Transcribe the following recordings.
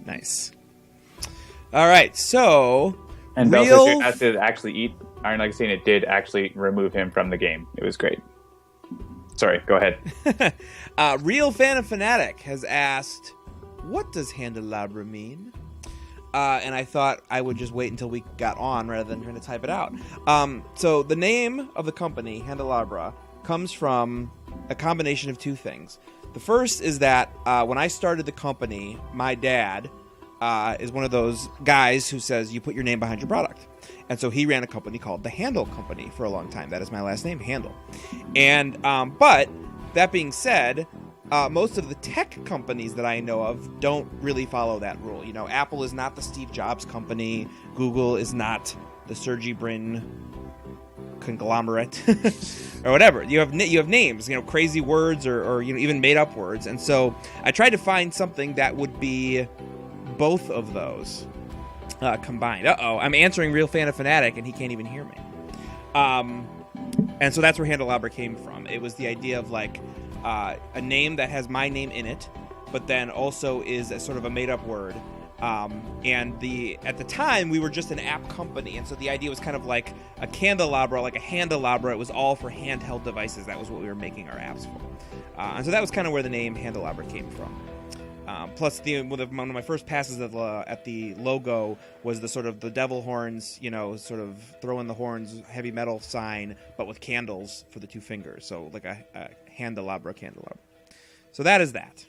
Nice. All right, so And Belfish has to actually eat Iron Legacy, and it did actually remove him from the game. It was great. Sorry, go ahead. Real Fan of Fanatic has asked, what does Handelabra mean? And I thought I would just wait until we got on rather than trying to type it out. So the name of the company, Handelabra, comes from a combination of two things. The first is that when I started the company, my dad is one of those guys who says you put your name behind your product. And so he ran a company called the Handle Company for a long time. That is my last name, Handle. And but that being said, most of the tech companies that I know of don't really follow that rule. You know, Apple is not the Steve Jobs company. Google is not the Sergey Brin conglomerate or whatever. You have names, you know, crazy words or you know, even made up words. And so I tried to find something that would be both of those combined. I'm answering Real Fan of Fanatic and he can't even hear me. And so that's where Handelabra came from. It was the idea of like a name that has my name in it, but then also is a sort of a made-up word. And at the time, we were just an app company, and so the idea was kind of like a candelabra, like a handelabra. It was all for handheld devices. That was what we were making our apps for. And so that was kind of where the name Handelabra came from. Plus, one of my first passes at the logo was the sort of the devil horns, you know, sort of throw in the horns, heavy metal sign, but with candles for the two fingers. So like a candelabra. So that is that.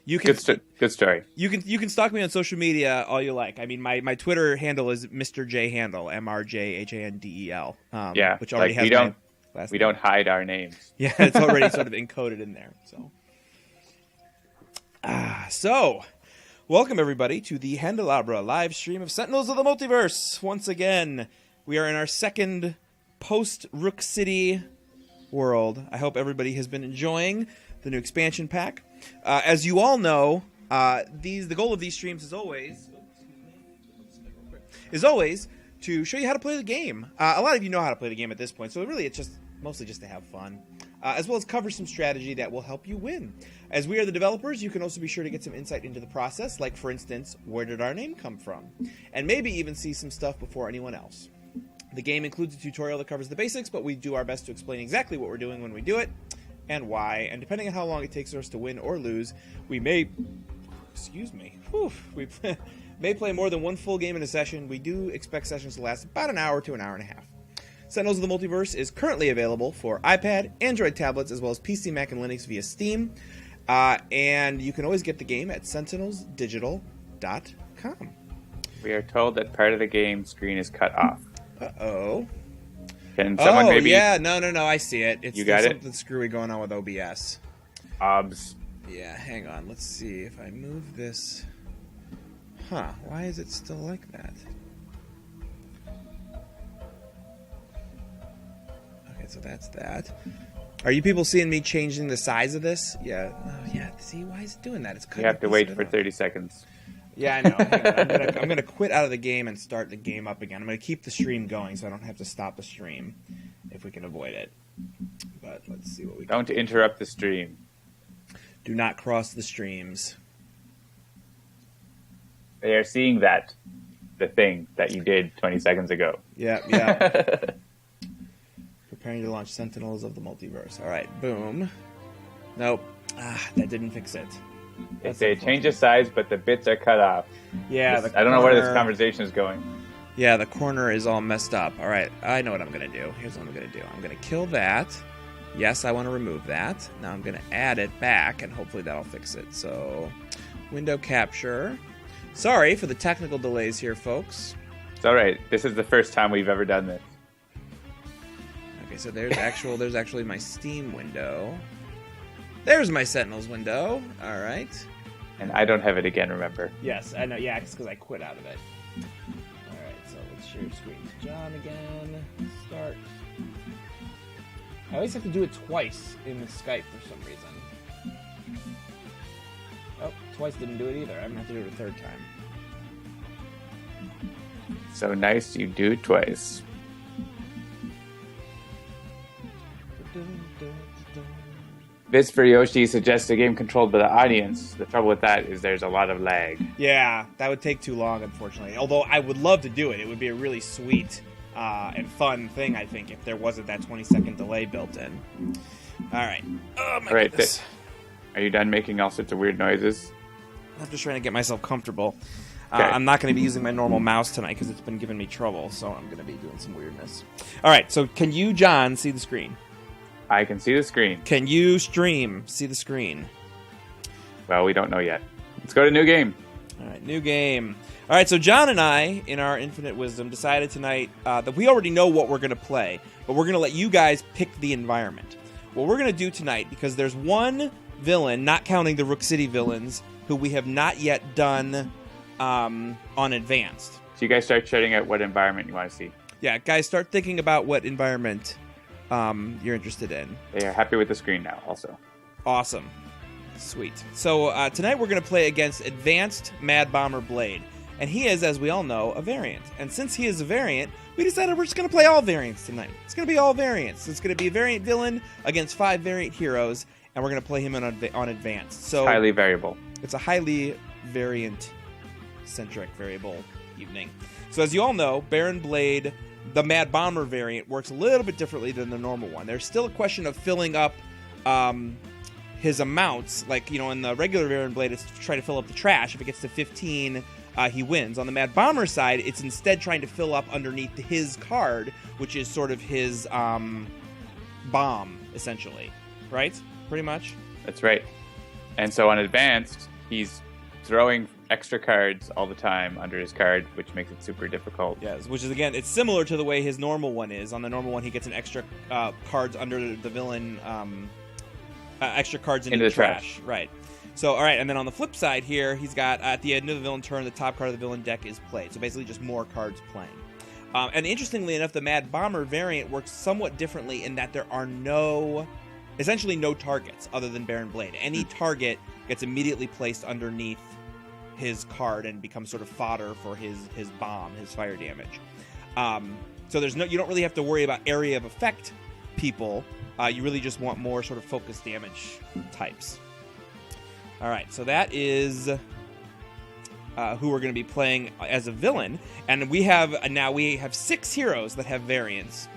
You can Good story. You can stalk me on social media all you like. I mean, my Twitter handle is Mr. J Handle, MrJHANDEL. Yeah, which already like has we don't hide our names. Yeah, it's already sort of encoded in there. So, welcome everybody to the Handelabra live stream of Sentinels of the Multiverse. Once again, we are in our second post-Rook City world. I hope everybody has been enjoying the new expansion pack. As you all know, the goal of these streams is always to show you how to play the game. A lot of you know how to play the game at this point, so really it's just mostly just to have fun, as well as cover some strategy that will help you win. As we are the developers, you can also be sure to get some insight into the process, like, for instance, where did our name come from? And maybe even see some stuff before anyone else. The game includes a tutorial that covers the basics, but we do our best to explain exactly what we're doing when we do it, and why, and depending on how long it takes us to win or lose, we may... may play more than one full game in a session. We do expect sessions to last about an hour to an hour and a half. Sentinels of the Multiverse is currently available for iPad, Android tablets, as well as PC, Mac, and Linux via Steam. And you can always get the game at sentinelsdigital.com. We are told that part of the game screen is cut off. Uh-oh. Can someone maybe... yeah, no, I see it. You got it? Something screwy going on with OBS. OBS. Yeah, hang on. Let's see if I move this... Huh, why is it still like that? Okay, so that's that. Are you people seeing me changing the size of this? Yeah. Oh, yeah. See, why is it doing that? It's cutting. You have to wait for 30 seconds. Yeah, I know. I'm gonna quit out of the game and start the game up again. I'm gonna keep the stream going so I don't have to stop the stream if we can avoid it. But let's see what we can. Don't interrupt the stream. Do not cross the streams. They are seeing the thing that you did 20 seconds ago. Yeah. Preparing to launch Sentinels of the Multiverse. All right, boom. Nope. That didn't fix it. It's a change of size, but the bits are cut off. Yeah, I don't know where this conversation is going. Yeah, the corner is all messed up. All right, I know what I'm going to do. Here's what I'm going to do. I'm going to kill that. Yes, I want to remove that. Now I'm going to add it back, and hopefully that'll fix it. So, window capture. Sorry for the technical delays here, folks. It's all right. This is the first time we've ever done this. Okay, so there's actually my Steam window. There's my Sentinels window. All right. And I don't have it again, remember? Yes, I know. Yeah, it's because I quit out of it. All right, so let's share screen to John again. Start. I always have to do it twice in the Skype for some reason. Oh, twice didn't do it either. I'm going to have to do it a third time. So nice you do it twice. Visper Yoshi suggests a game controlled by the audience. The trouble with that is there's a lot of lag. Yeah, that would take too long, unfortunately. Although I would love to do it. It would be a really sweet and fun thing, I think, if there wasn't that 20-second delay built in. All right. Oh, my goodness. Are you done making all sorts of weird noises? I'm just trying to get myself comfortable. Okay. I'm not going to be using my normal mouse tonight because it's been giving me trouble, so I'm going to be doing some weirdness. All right, so can you, John, see the screen? I can see the screen. Can you stream see the screen? Well, we don't know yet. Let's go to new game. All right, new game. All right, so John and I, in our infinite wisdom, decided tonight that we already know what we're going to play, but we're going to let you guys pick the environment. What we're going to do tonight, because there's one villain, not counting the Rook City villains, who we have not yet done on Advanced. So you guys start shouting out what environment you want to see. Yeah, guys, start thinking about what environment you're interested in. They are happy with the screen now, also. Awesome. Sweet. So tonight we're going to play against Advanced Mad Bomber Blade. And he is, as we all know, a variant. And since he is a variant, we decided we're just going to play all variants tonight. It's going to be all variants. It's going to be a variant villain against 5 variant heroes, and we're going to play him on Advanced. So it's highly variable. It's a highly variant-centric variable evening. So as you all know, Baron Blade, the Mad Bomber variant, works a little bit differently than the normal one. There's still a question of filling up his amounts. Like, you know, in the regular Baron Blade, it's to try to fill up the trash. If it gets to 15, he wins. On the Mad Bomber side, it's instead trying to fill up underneath his card, which is sort of his bomb, essentially. Right? Pretty much? That's right. And so on Advanced, he's throwing extra cards all the time under his card, which makes it super difficult. Yes, which is, again, it's similar to the way his normal one is. On the normal one, he gets an extra cards under the villain, extra cards into the trash. Right. So, all right, and then on the flip side here, he's got, at the end of the villain turn, the top card of the villain deck is played. So basically just more cards playing. And interestingly enough, the Mad Bomber variant works somewhat differently in that there are essentially no targets other than Baron Blade. Any target gets immediately placed underneath his card and becomes sort of fodder for his bomb, his fire damage. So you don't really have to worry about area of effect people. You really just want more sort of focus damage types. All right, so that is who we're going to be playing as a villain, and we have 6 heroes that have variants,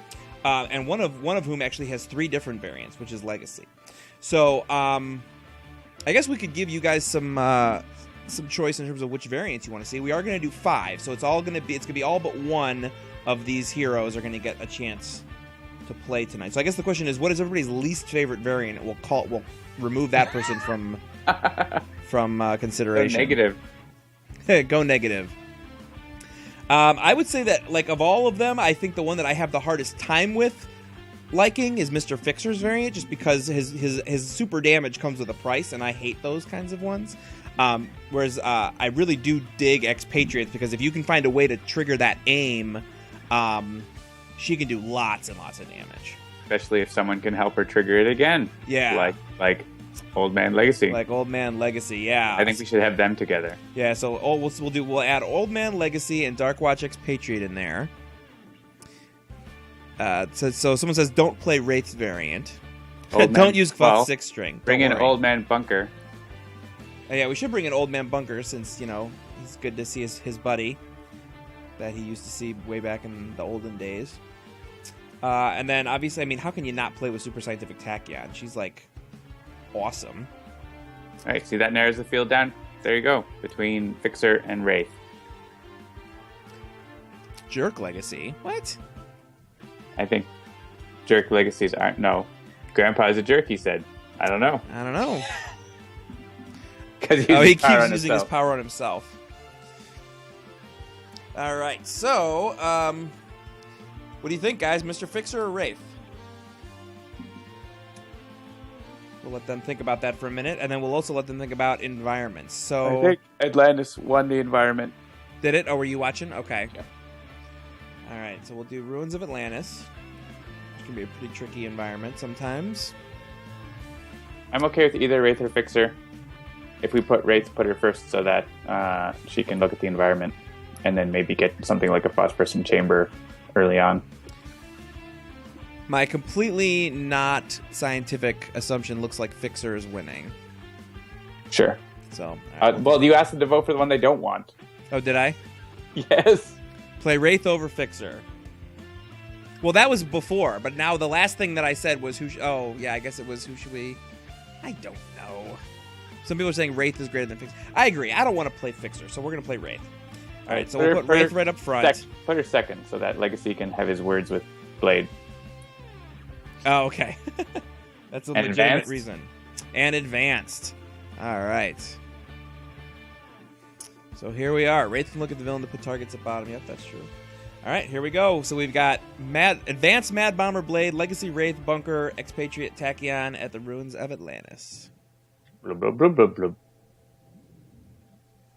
and one of whom actually has 3 different variants, which is Legacy. So I guess we could give you guys some choice in terms of which variants you want to see. We are going to do 5, so it's going to be all but one of these heroes are going to get a chance to play tonight. So I guess the question is, what is everybody's least favorite variant? We'll remove that person from consideration. Go negative. Go negative. I would say that, like, of all of them, I think the one that I have the hardest time with liking is Mr. Fixer's variant, just because his super damage comes with a price, and I hate those kinds of ones. Whereas I really do dig Expatriette, because if you can find a way to trigger that aim, she can do lots and lots of damage. Especially if someone can help her trigger it again. Yeah. Like Old Man Legacy. Like Old Man Legacy, yeah. I think we should have them together. Yeah, so we'll add Old Man Legacy and Dark Watch Expatriette in there. So someone says don't play Wraith's variant. Don't use Cloth 6 string. Bring in Old Man Bunker. Yeah, we should bring in Old Man Bunker, since, you know, it's good to see his buddy that he used to see way back in the olden days. And then, obviously, I mean, how can you not play with Super Scientific Tachyon? She's, like, awesome. All right, see, that narrows the field down. There you go, between Fixer and Wraith. Jerk Legacy? What? I think Jerk Legacies aren't. No. Grandpa's a jerk, he said. I don't know. Because he keeps using his power on himself. All right, so what do you think, guys? Mr. Fixer or Wraith? We'll let them think about that for a minute, and then we'll also let them think about environments. So I think Atlantis won the environment. Did it? Oh, were you watching? Okay. Yeah. All right, so we'll do Ruins of Atlantis, which can be a pretty tricky environment sometimes. I'm okay with either Wraith or Fixer. If we put Wraith, put her first so that she can look at the environment, and then maybe get something like a Phosphorus chamber early on. My completely not scientific assumption looks like Fixer is winning. Sure. So, well, you asked them to vote for the one they don't want. Oh, did I? Yes. Play Wraith over Fixer. Well, that was before, but now the last thing that I said was oh, yeah, I guess it was who should we... I don't know. Some people are saying Wraith is greater than Fixer. I agree. I don't want to play Fixer, so we're going to play Wraith. All right, so we'll put Wraith right up front. Put her second so that Legacy can have his words with Blade. Oh, okay. That's a legitimate reason. And advanced. All right. So here we are. Wraith can look at the villain to put targets at bottom. Yep, that's true. All right, here we go. So we've got Advanced Mad Bomber Blade, Legacy Wraith, Bunker, Expatriette, Tachyon at the ruins of Atlantis. Blub, blub, blub, blub, blub.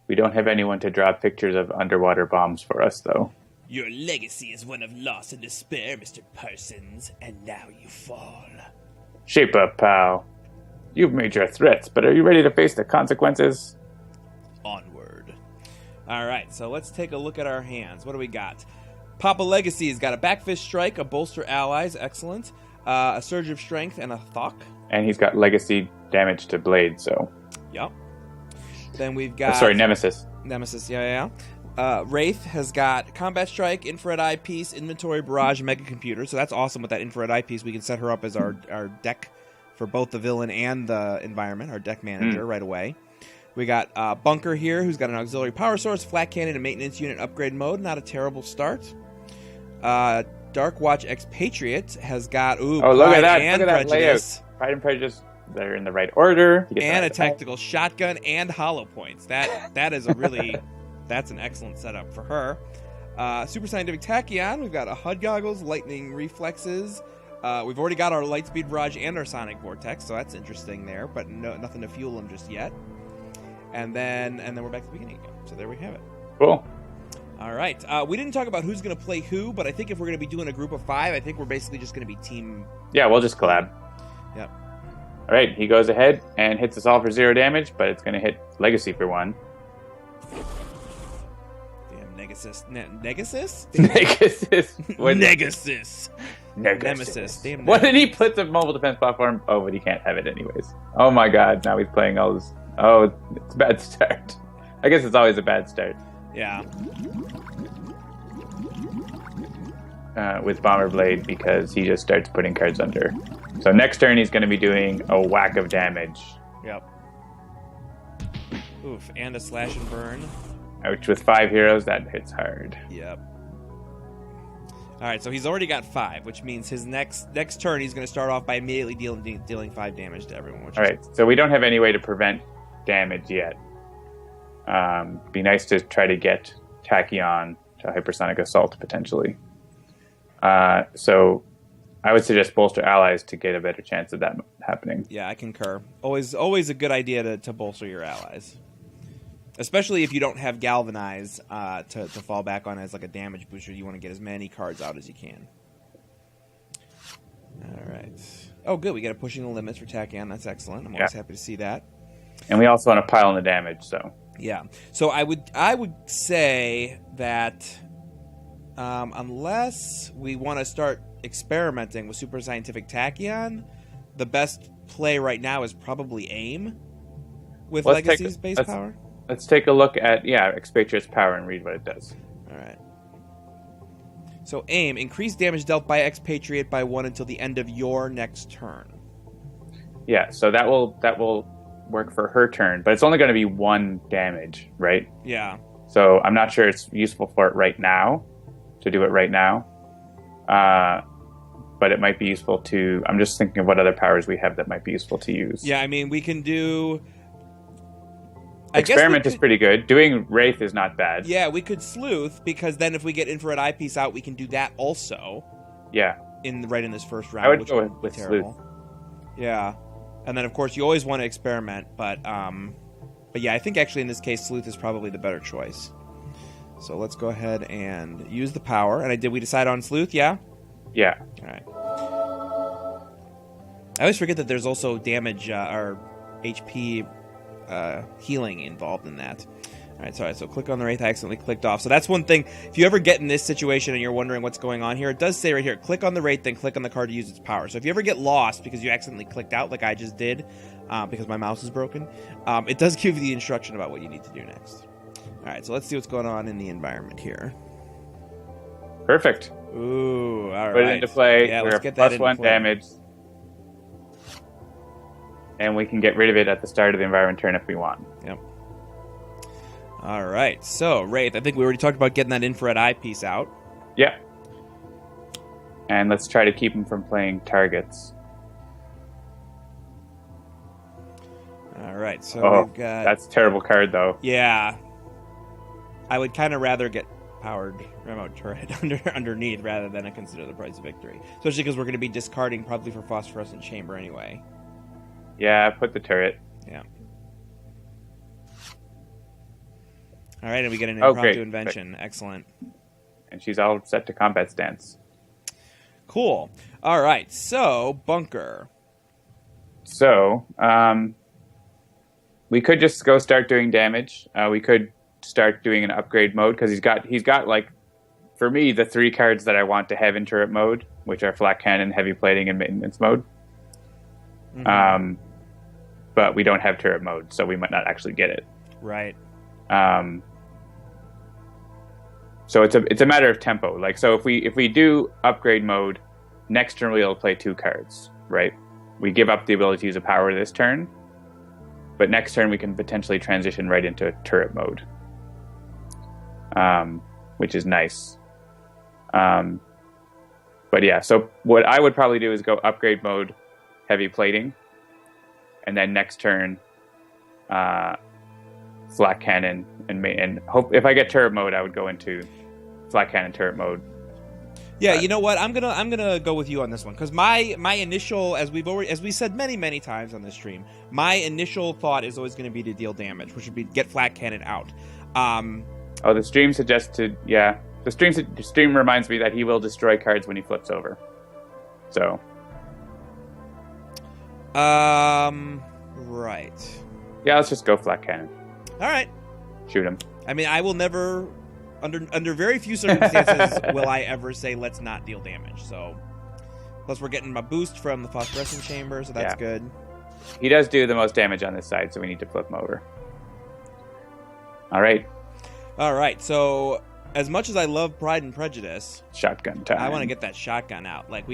We don't have anyone to draw pictures of underwater bombs for us, though. Your legacy is one of loss and despair, Mr. Parsons, and now you fall. Shape up, pal. You've made your threats, but are you ready to face the consequences? Onward. All right, so let's take a look at our hands. What do we got? Papa Legacy's got a Backfist Strike, a Bolster Allies, excellent, a Surge of Strength, and a Thok. And he's got Legacy damage to Blade, so... Yep. Then we've got... Nemesis. Nemesis, yeah. Wraith has got Combat Strike, Infrared Eyepiece, Inventory Barrage, and Mega Computer. So that's awesome with that Infrared Eyepiece. We can set her up as our deck for both the villain and the environment, our deck manager right away. We got Bunker here, who's got an Auxiliary Power Source, Flat Cannon, and Maintenance Unit Upgrade Mode. Not a terrible start. Dark Watch Expatriate has got look at that! And look at Prejudice. That layout. Pride and Prejudice. They're in the right order. And a Tactical Shotgun and Hollow Points. That is a really... That's an excellent setup for her. Super Scientific Tachyon. We've got a HUD Goggles, Lightning Reflexes. We've already got our Lightspeed Barrage and our Sonic Vortex, so that's interesting there, but nothing to fuel them just yet. And then we're back to the beginning again. So there we have it. Cool. All right. We didn't talk about who's going to play who, but I think if we're going to be doing a group of 5, I think we're basically just going to be team... Yeah, we'll just collab. Yep. All right, he goes ahead and hits us all for 0 damage, but it's going to hit Legacy for 1. Damn, Negasis. Negasis? Negasis. Negasis. Nemesis. Damn. What did he put the mobile defense platform? Oh, but he can't have it anyways. Oh my god, now he's playing all this. Oh, it's a bad start. I guess it's always a bad start. Yeah. With Bomber Blade, because he just starts putting cards under. So next turn he's going to be doing a whack of damage. Yep. Oof, and a Slash and Burn. Which with 5 heroes, that hits hard. Yep. Alright, so he's already got 5, which means his next turn he's going to start off by immediately dealing 5 damage to everyone. Alright, so we don't have any way to prevent damage yet. Be nice to try to get Tachyon to Hypersonic Assault, potentially. So I would suggest Bolster Allies to get a better chance of that happening. Yeah, I concur. Always a good idea to bolster your allies. Especially if you don't have Galvanize to fall back on as like a damage booster. You want to get as many cards out as you can. All right. Oh, good. We got a Pushing the Limits for Tachyon. That's excellent. I'm always happy to see that. And we also want to pile in the damage, so... Yeah. So I would say that unless we want to start experimenting with Super Scientific Tachyon, the best play right now is probably AIM with Legacy's base power. Let's take a look at, Expatriate's power and read what it does. All right. So AIM, increase damage dealt by Expatriate by 1 until the end of your next turn. Yeah, so that will work for her turn, but it's only going to be 1 damage, right? Yeah. So I'm not sure it's useful for it right now, to do it right now. But it might be useful to... I'm just thinking of what other powers we have that might be useful to use. Yeah, I mean, we can do... Experiment is pretty good. Doing Wraith is not bad. Yeah, we could Sleuth, because then if we get Infrared Eyepiece out, we can do that also. Yeah. Right in this first round. I would go with Sleuth. Yeah. And then, of course, you always want to experiment, but yeah, I think actually in this case, Sleuth is probably the better choice. So let's go ahead and use the power. And did we decide on Sleuth? Yeah? Yeah. All right. I always forget that there's also damage or HP healing involved in that. All right, sorry. So click on the Wraith. I accidentally clicked off. So that's one thing. If you ever get in this situation and you're wondering what's going on here, it does say right here, click on the Wraith, then click on the card to use its power. So if you ever get lost because you accidentally clicked out like I just did because my mouse is broken, it does give you the instruction about what you need to do next. All right, so let's see what's going on in the environment here. Perfect. Ooh, all right. Put it into play. Yeah, We're let's get that into +1 play. damage. And we can get rid of it at the start of the environment turn if we want. Yep. All right, so Wraith, I think we already talked about getting that infrared eyepiece out. Yeah. And let's try to keep him from playing targets. All right, so we've got... That's a terrible card, though. Yeah. I would kind of rather get powered remote turret underneath rather than consider the price of victory. Especially because we're going to be discarding probably for phosphorescent chamber anyway. Yeah, put the turret. Yeah. All right, and we get an impromptu great. invention. Excellent. And she's all set to combat stance. Cool. All right, so Bunker. So, we could just go start doing damage. We could start doing an upgrade mode because he's got like, for me, the 3 cards that I want to have in turret mode, which are flat cannon, heavy plating, and maintenance mode. Mm-hmm. But we don't have turret mode, so we might not actually get it. Right. So it's a matter of tempo. Like, so if we do upgrade mode, next turn we'll play 2 cards, right? We give up the ability to use a power this turn, but next turn we can potentially transition right into turret mode, which is nice. But yeah, so what I would probably do is go upgrade mode, heavy plating, and then next turn, flat cannon, and hope if I get turret mode, I would go into flat cannon turret mode. Yeah, you know what? I'm gonna go with you on this one because my initial, as we said many times on this stream, my initial thought is always going to be to deal damage, which would be get flat cannon out. The stream suggested, yeah. The stream reminds me that he will destroy cards when he flips over. So. Right. Yeah, let's just go flat cannon. All right. Shoot him. I mean, I will never, under very few circumstances, will I ever say let's not deal damage. So, plus we're getting a boost from the phosphorescent chamber, so that's good. He does do the most damage on this side, so we need to flip him over. All right. So, as much as I love Pride and Prejudice, shotgun time. I want to get that shotgun out. Like,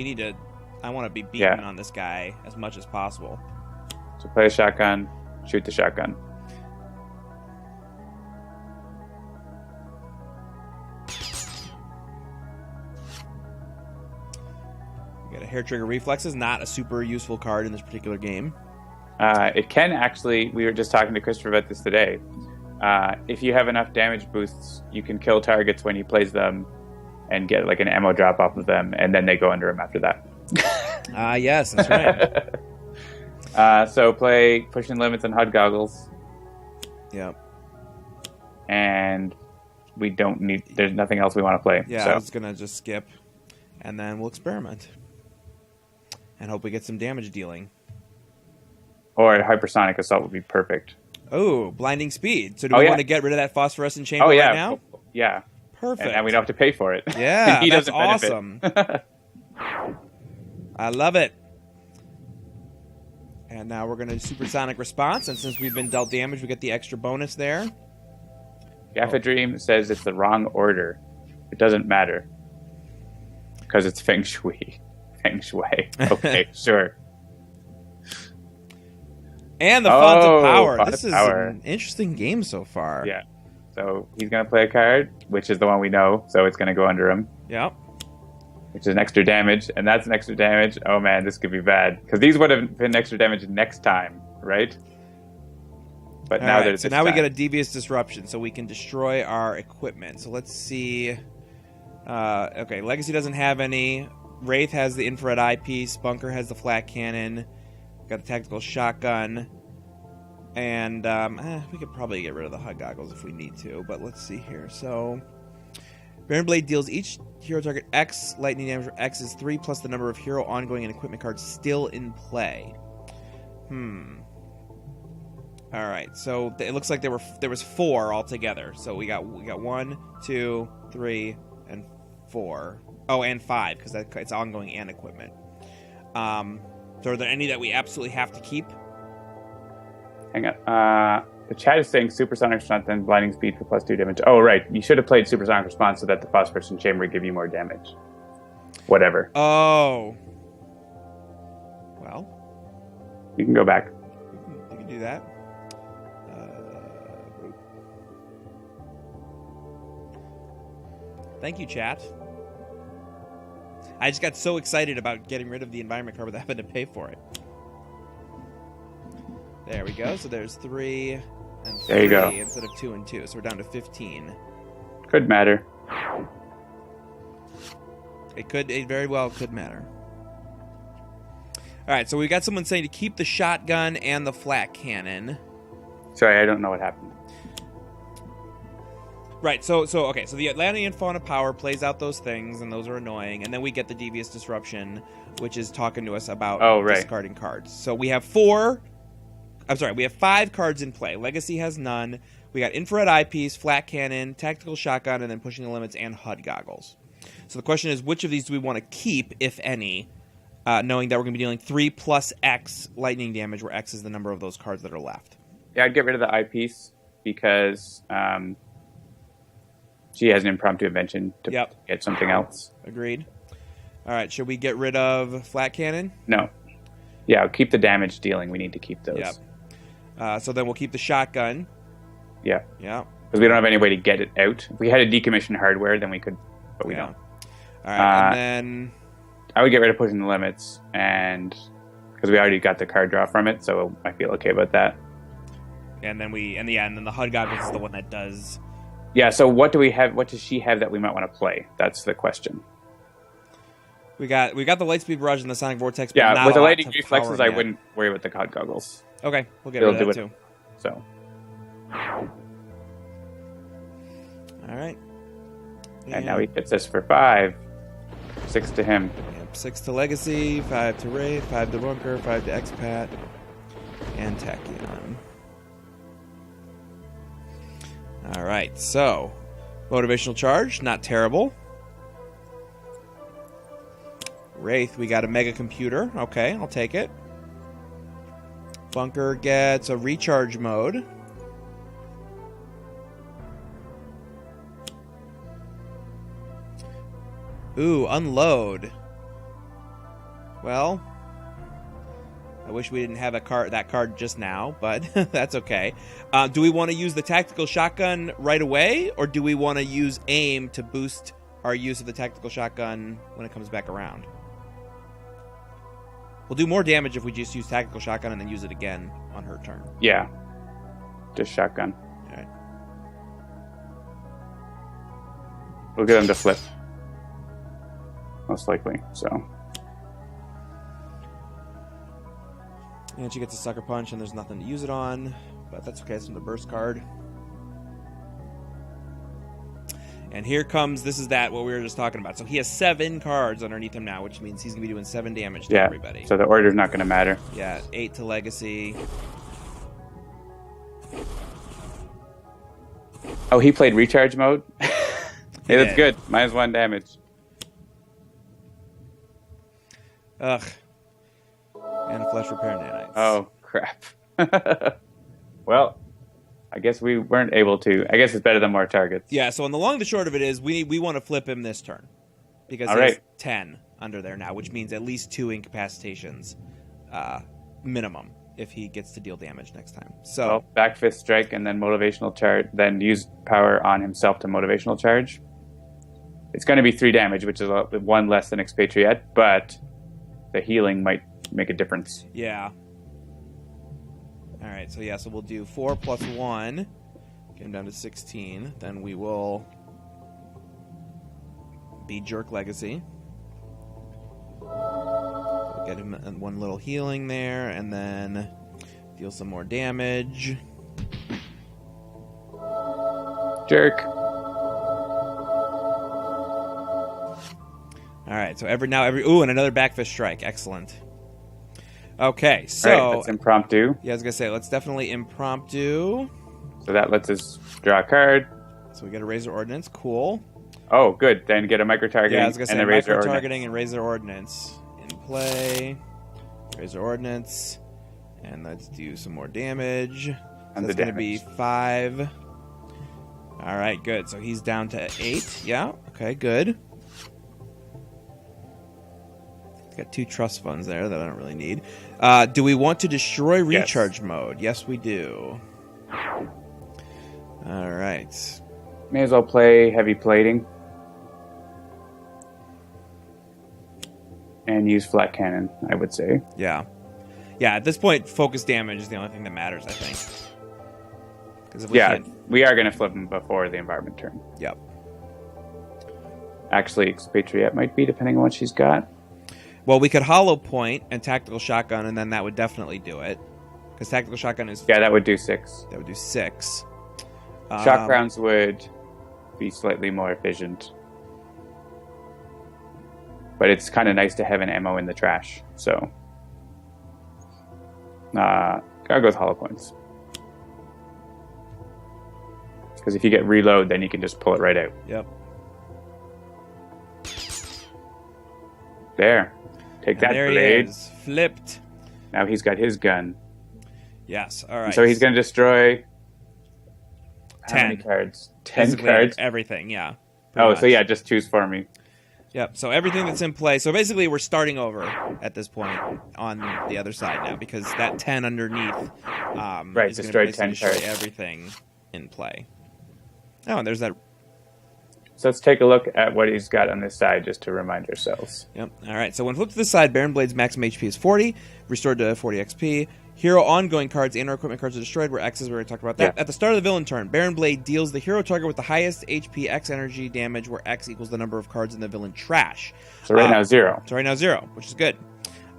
I want to be beaten on this guy as much as possible. So play a shotgun, shoot the shotgun. You got a hair trigger reflexes, not a super useful card in this particular game. It can actually, we were just talking to Christopher about this today. If you have enough damage boosts, you can kill targets when he plays them and get like an ammo drop off of them, and then they go under him after that. Yes, that's right. So play Pushing Limits and HUD Goggles. Yep. And we don't need, there's nothing else we want to play. Yeah, so. I was going to just skip, and then we'll experiment. And hope we get some damage dealing. Or a Hypersonic Assault would be perfect. Oh, Blinding Speed. So do we want to get rid of that phosphorescent chamber right now? Yeah. Perfect. And we don't have to pay for it. Yeah, he that's doesn't benefit. awesome. I love it. And now we're going to do Supersonic Response, and since we've been dealt damage, we get the extra bonus there. Gaffa Dream says it's the wrong order. It doesn't matter. Because it's Feng Shui. Feng Shui. Okay, sure. And the Font of Power. Font This of is Power. an interesting game so far. Yeah. So he's going to play a card, which is the one we know, so it's going to go under him. Yep. Which is an extra damage, and that's an extra damage. Oh man, this could be bad. Because these would have been extra damage next time, right? But now there's so now we get a Devious Disruption, so we can destroy our equipment. So let's see. Okay, Legacy doesn't have any. Wraith has the infrared eyepiece. Bunker has the flat cannon. Got a tactical shotgun. And we could probably get rid of the HUD goggles if we need to, but let's see here. So, Baron Blade deals each hero target X lightning damage for X is 3 plus the number of hero ongoing and equipment cards still in play. All right, so it looks like there was 4 altogether. So we got 1, 2, 3, and 4. Oh, and 5 because it's ongoing and equipment. So are there any that we absolutely have to keep? Hang on. The chat is saying supersonic strength and blinding speed for +2 damage. Oh, right. You should have played supersonic response so that the phosphorescent chamber would give you more damage. Whatever. Oh. Well. You can go back. You can do that. Thank you, chat. I just got so excited about getting rid of the environment card without having to pay for it. There we go. So there's 3 and 3 there you go. Instead of 2 and 2. So we're down to 15. Could matter. It very well could matter. All right, so we got someone saying to keep the shotgun and the flat cannon. Sorry, I don't know what happened. Right, so the Atlantean Fauna Power plays out those things, and those are annoying, and then we get the Devious Disruption, which is talking to us about discarding cards. So we have 5 cards in play. Legacy has none. We got Infrared Eyepiece, Flat Cannon, Tactical Shotgun, and then Pushing the Limits and HUD Goggles. So the question is, which of these do we want to keep, if any, knowing that we're going to be dealing 3 plus X lightning damage, where X is the number of those cards that are left? Yeah, I'd get rid of the eyepiece because she has an impromptu invention to get something else. Agreed. All right, should we get rid of Flat Cannon? No. Yeah, keep the damage dealing. We need to keep those. Yep. So then we'll keep the shotgun. Yeah. Yeah. Because we don't have any way to get it out. If we had a decommissioned hardware, then we could, but we don't. All right, and then I would get rid of Pushing the Limits, and because we already got the card draw from it, so I feel okay about that. And then and then the HUD Goggles is the one that does. Yeah. So what do we have? What does she have that we might want to play? That's the question. We got the Lightspeed Barrage and the Sonic Vortex. Yeah, but with the Lightning Reflexes, I wouldn't worry about the HUD Goggles. Okay, we'll get rid of that too. So. All right. And now he hits us for 5. 6 to him. Yep, 6 to Legacy, 5 to Wraith, 5 to Bunker, 5 to Expat, and Tachyon. All right, so Motivational Charge, not terrible. Wraith, we got a Mega Computer. Okay, I'll take it. Bunker gets a Recharge Mode. Ooh, Unload. Well, I wish we didn't have that card just now, but that's okay. Do we want to use the Tactical Shotgun right away, or do we want to use Aim to boost our use of the Tactical Shotgun when it comes back around? We'll do more damage if we just use Tactical Shotgun and then use it again on her turn. Yeah. Just Shotgun. All right. We'll get him to flip. Most likely, so. And she gets a Sucker Punch, and there's nothing to use it on, but that's okay. It's from the Burst card. And here comes, what we were just talking about. So he has 7 cards underneath him now, which means he's going to be doing 7 damage to everybody. So the order's not going to matter. Yeah, 8 to Legacy. Oh, he played Recharge Mode? Hey, that's good. -1 damage. Ugh. And Flesh Repair Nanites. Oh, crap. Well, I guess we weren't able to. I guess it's better than more targets. Yeah, so in the long and the short of it is we want to flip him this turn. Because there's 10 under there now, which means at least 2 incapacitations minimum if he gets to deal damage next time. So Back Fist Strike and then Motivational Charge, then use power on himself to Motivational Charge. It's going to be 3 damage, which is 1 less than Expatriette, but the healing might make a difference. Yeah. All right, so we'll do 4 plus 1. Get him down to 16. Then we will be Jerk Legacy. We'll get him 1 little healing there, and then deal some more damage. Jerk. All right, so and another Backfist Strike. Excellent. Okay, so All right, that's impromptu. yeah, I was gonna say let's definitely impromptu. So that lets us draw a card. So we get a razor ordnance. Cool. Oh, good. Then get a micro-targeting Yeah, I was gonna say and a razor micro-targeting ordnance. and razor ordnance in play. Razor ordnance, and let's do some more damage. So And that's the gonna be damage. 5. All right, good. So he's down to 8. Yeah. Okay, good. Got 2 trust funds there that I don't really need. Do we want to destroy recharge mode? Yes, we do. All right. May as well play heavy plating. And use flat cannon, I would say. Yeah. Yeah, at this point, focus damage is the only thing that matters, I think. Because if we can't... we are going to flip him before the environment turn. Yep. Actually, Expatriette might be, depending on what she's got. Well, we could hollow point and tactical shotgun, and then that would definitely do it. Because tactical shotgun is... Yeah, that would do 6. That would do 6. Shock rounds would be slightly more efficient. But it's kind of nice to have an ammo in the trash, so... gotta go with hollow points. Because if you get reload, then you can just pull it right out. Yep. There. Take And that there blade. he is. Flipped. Now he's got his gun. Yes, all right. And so he's going to destroy... How 10. many cards? 10 Basically cards? everything, yeah. Oh, Pretty so much. yeah, just choose for me. Yep, so everything that's in play. So basically we're starting over at this point on the other side now because that 10 underneath Right, is gonna destroy basically 10 destroy cards. everything in play. Oh, and there's that. So let's take a look at what he's got on this side just to remind ourselves. Yep, all right. So when flipped to the side, Baron Blade's maximum HP is 40, restored to 40 XP. Hero ongoing cards and or equipment cards are destroyed, where X is, we already talked about that. Yeah. At the start of the villain turn, Baron Blade deals the hero target with the highest HP X energy damage, where X equals the number of cards in the villain trash. So right now, 0. So right now 0, which is good.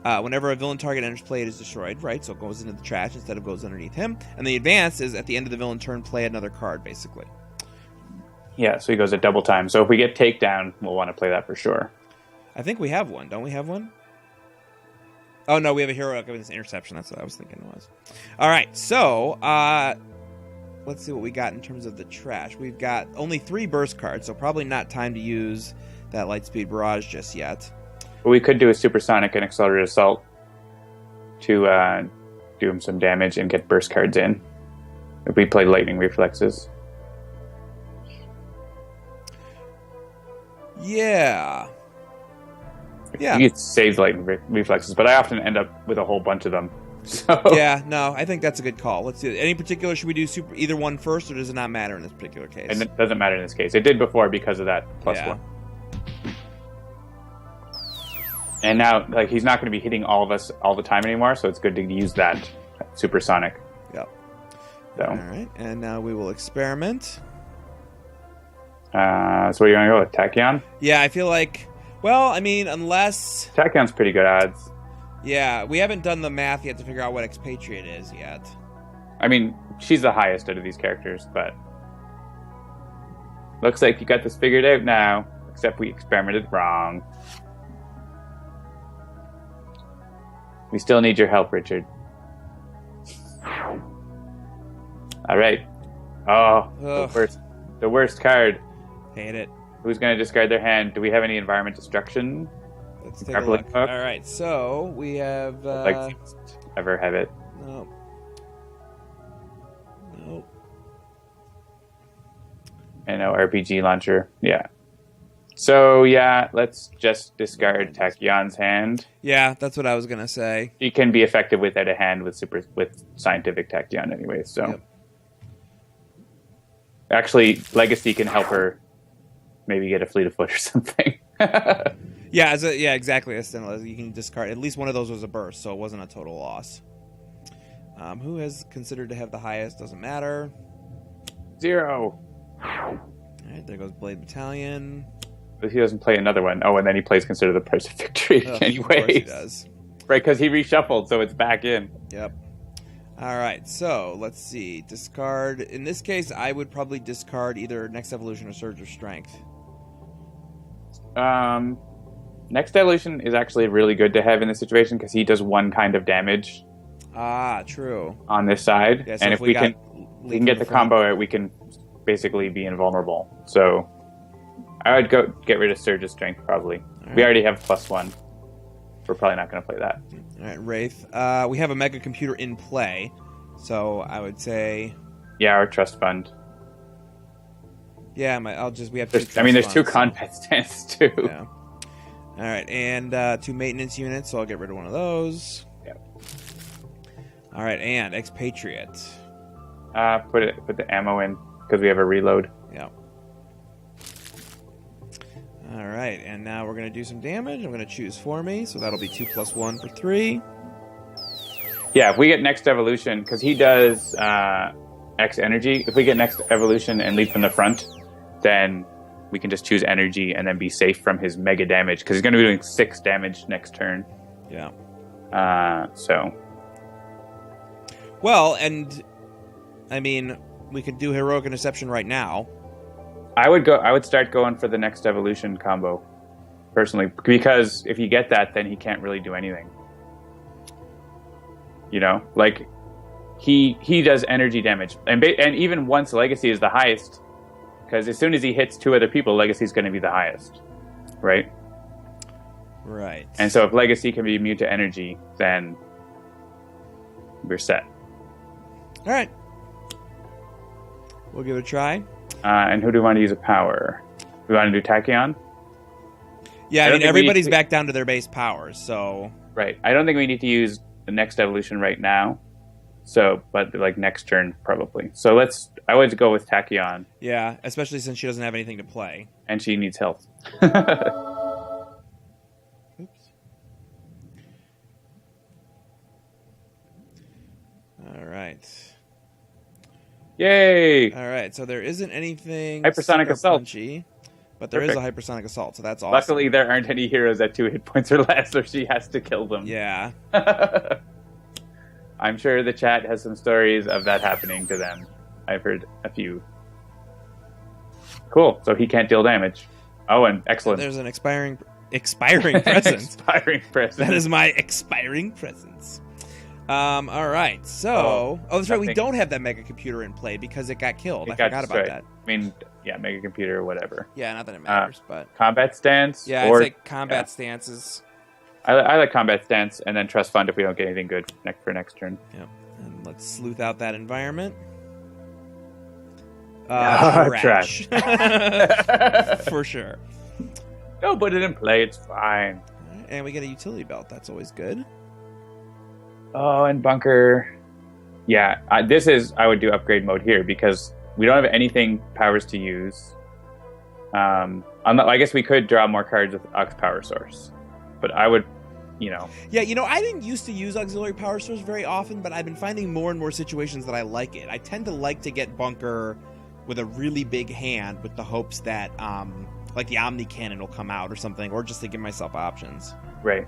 Whenever a villain target enters play, it is destroyed, right? So it goes into the trash instead of goes underneath him. And the advance is at the end of the villain turn, play another card, basically. Yeah, so he goes at double time. So if we get takedown, we'll want to play that for sure. I think we have one. Don't we have one? Oh, no, we have a hero giving this interception. That's what I was thinking it was. All right, so let's see what we got in terms of the trash. We've got only 3 burst cards, so probably not time to use that Lightspeed Barrage just yet. But we could do a supersonic and accelerated assault to do him some damage and get burst cards in. If we play lightning reflexes. Yeah. Yeah. You could save lightning reflexes, but I often end up with a whole bunch of them. So Yeah, no, I think that's a good call. Let's do it. Any particular, should we do either one first, or does it not matter in this particular case? And it doesn't matter in this case. It did before because of that +1. And now, like, he's not going to be hitting all of us all the time anymore, so it's good to use that supersonic. Yep. So, All right, and now we will experiment. so what are you going to go with? Tachyon? Yeah, I feel like, well, I mean, unless... Tachyon's pretty good odds. Yeah, we haven't done the math yet to figure out what Expatriette is yet. I mean, she's the highest out of these characters, but looks like you got this figured out now, except we experimented wrong. We still need your help, Richard. All right. Oh, Ugh. the worst card. Hate it. Who's going to discard their hand? Do we have any environment destruction? Let's take a Grappling look. hook? All right, so we have... Like, ever have it? Nope. Nope. And no RPG launcher. Yeah. So, yeah, let's just discard Tachyon's hand. Yeah, that's what I was going to say. He can be effective without a hand with scientific Tachyon anyway, so... Yep. Actually, Legacy can help her maybe get a fleet of foot or something. Yeah, yeah, exactly. As Sentinels, you can discard. At least one of those was a burst, so it wasn't a total loss. Who is considered to have the highest? Doesn't matter. 0. All right, there goes Blade Battalion. But he doesn't play another one. Oh, and then he plays Consider the Price of Victory Ugh, anyway. Of course he does. Right, because he reshuffled, so it's back in. Yep. All right, so let's see. Discard. In this case, I would probably discard either Next Evolution or Surge of Strength. Next evolution is actually really good to have in this situation because he does one kind of damage. Ah, true. On this side, Yeah, so and if we can get the combo out, we can basically be invulnerable. So I would go get rid of Surge's Strength probably. Right. We already have +1. We're probably not going to play that. All right, Wraith. We have a mega computer in play, so I would say. Yeah, our trust fund. Yeah, we have. There's 2 combat stands too. Yeah. All right, and 2 maintenance units, so I'll get rid of one of those. Yep. All right, and Expatriette. Put the ammo in because we have a reload. Yeah. All right, and now we're going to do some damage. I'm going to choose for me, so that'll be 2 + 1 for 3. Yeah, if we get next evolution, because he does X energy. If we get next evolution and lead from the front, then we can just choose energy and then be safe from his mega damage, because he's going to be doing 6 damage next turn. Yeah. So. Well, and I mean, we could do heroic interception right now. I would start going for the next evolution combo, personally, because if you get that, then he can't really do anything. You know, like he does energy damage, and even once Legacy is the highest, because as soon as he hits 2 other people, Legacy is going to be the highest, right? Right. And so if Legacy can be immune to energy, then we're set. All right. We'll give it a try. And who do we want to use a power? We want to do Tachyon? Yeah, I mean, everybody's back down to their base powers, so... Right. I don't think we need to use the next evolution right now. So, but like next turn, probably. So I would go with Tachyon. Yeah, especially since she doesn't have anything to play. And she needs health. Oops. All right. Yay! All right, so there isn't anything hypersonic assault, punchy, but there is a hypersonic assault, so that's awesome. Luckily, there aren't any heroes at 2 hit points or less, or she has to kill them. Yeah. I'm sure the chat has some stories of that happening to them. I've heard a few. Cool. So he can't deal damage. Oh, and excellent. There's an expiring presence. Expiring presence. That is my expiring presence. All right, so... Oh, that's right, we don't have that mega computer in play because it got killed. I forgot about that. I mean, yeah, mega computer or whatever. Yeah, not that it matters, but... Combat stance? Yeah, I'd say combat stances. I like combat stance, and then trust fund if we don't get anything good for next turn. Yep, and let's sleuth out that environment. Trash. For sure. Don't put it in play, it's fine. Right, and we get a utility belt, that's always good. Oh, and bunker. Yeah, I would do upgrade mode here because we don't have anything powers to use. I guess we could draw more cards with Aux Power Source, but I would, Yeah, I didn't used to use Auxiliary Power Source very often, but I've been finding more and more situations that I like it. I tend to like to get bunker with a really big hand with the hopes that, like the Omni Cannon will come out or something, or just to give myself options. Right.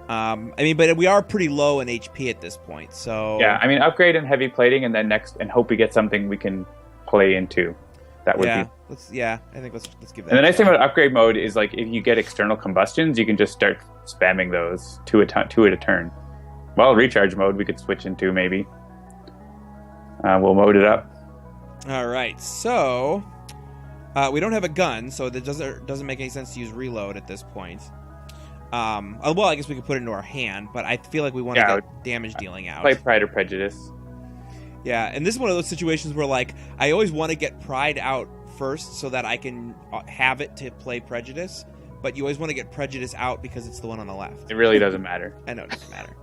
But we are pretty low in HP at this point, so... Yeah, I mean, upgrade and heavy plating, and then and hope we get something we can play into. That would be... I think let's give that And the nice thing about upgrade mode is, like, if you get external combustions, you can just start spamming those 2 at a turn. Well, recharge mode we could switch into, maybe. We'll mode it up. Alright, so... we don't have a gun, so it doesn't make any sense to use reload at this point. Well, I guess we could put it into our hand, but I feel like we want to get damage dealing out. Play Pride or Prejudice. Yeah, and this is one of those situations where, like, I always want to get Pride out first so that I can have it to play Prejudice, but you always want to get Prejudice out because it's the one on the left. It really doesn't matter. I know it doesn't matter.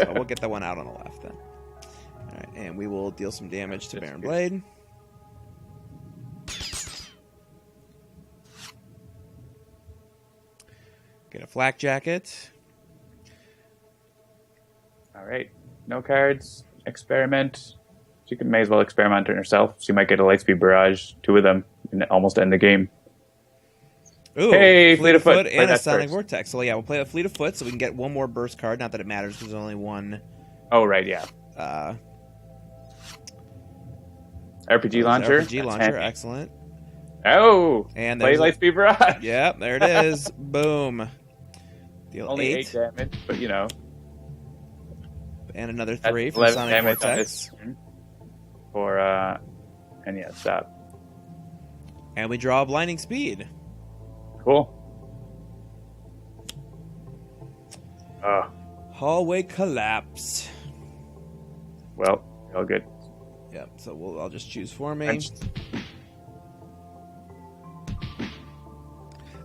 So we'll get that one out on the left then. All right, and we will deal some damage to Baron Blade. Get a flak jacket. All right. No cards. Experiment. She may as well experiment on herself. She might get a Lightspeed Barrage, 2 of them, and almost end the game. Ooh, hey, Fleet of Foot and a Sonic Vortex. So yeah, we'll play a Fleet of Foot so we can get one more burst card. Not that it matters because there's only one. Oh, right, yeah. RPG Launcher. RPG Launcher, excellent. Oh, and play Lightspeed Barrage. Yep, there it is. Boom. Deal Only 8. 8 damage, but you know. And another That's 3 from 11 Sonic damage on Vortex. this turn. For, and yeah, stop. And we draw a Blinding Speed. Cool. Hallway Collapse. Well, all good. Yep, so I'll just choose for me.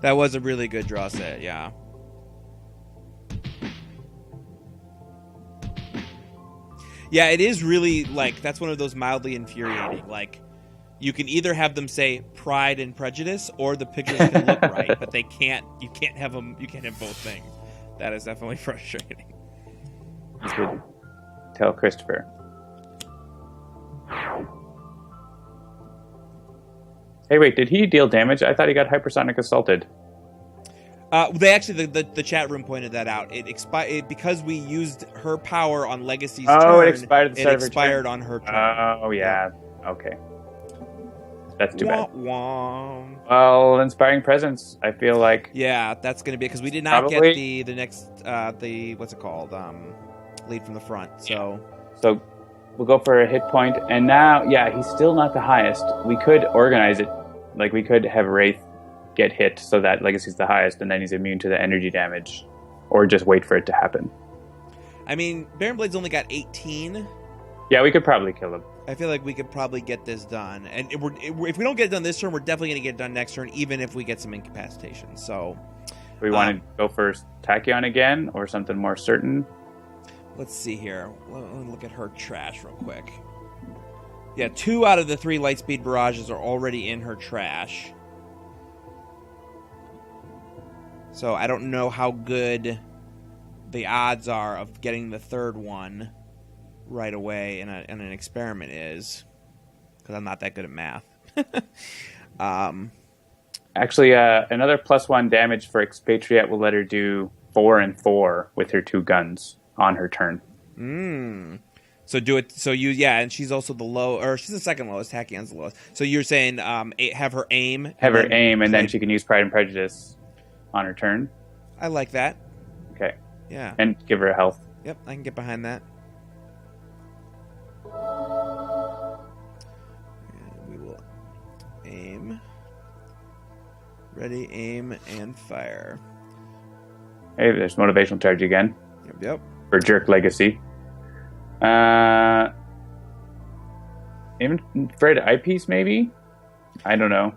That was a really good draw set, yeah. Yeah, it is really, like, that's one of those mildly infuriating. Like, you can either have them say Pride and Prejudice, or the pictures can look right, but you can't have them, you can't have both things. That is definitely frustrating. That's good. Tell Christopher. Hey, wait, did he deal damage? I thought he got hypersonic assaulted. They actually, the chat room pointed that out. It expired because we used her power on Legacy's turn. Oh, it expired at the start of her expired turn. on her turn. Oh, yeah. Okay. That's too bad. Wah. Well, Inspiring Presence, I feel like. Yeah, that's going to be because we did not get the next, what's it called? Lead from the front. So we'll go for a hit point. And now, yeah, he's still not the highest. We could organize it. Like, we could have Wraith get hit so that Legacy's the highest, and then he's immune to the energy damage. Or just wait for it to happen. I mean, Baron Blade's only got 18. Yeah, we could probably kill him. I feel like we could probably get this done. And if we don't get it done this turn, we're definitely going to get it done next turn, even if we get some incapacitation. So, we want to go for Tachyon again, or something more certain? Let's see here. Let me look at her trash real quick. Yeah, 2 out of the 3 Lightspeed Barrages are already in her trash. So I don't know how good the odds are of getting the third one right away in an experiment is, because I'm not that good at math. Actually, another +1 damage for Expatriette will let her do 4 and 4 with her 2 guns on her turn. So do it. So and she's also the low, or she's the second lowest. Tachyon's the lowest. So you're saying have her aim. And then she can use Pride and Prejudice on her turn. I like that. Okay. Yeah. And give her a health. Yep, I can get behind that. And we will aim. Ready, aim, and fire. Hey, there's motivational charge again. Yep. For Jerk Legacy. Infrared eyepiece, maybe? I don't know.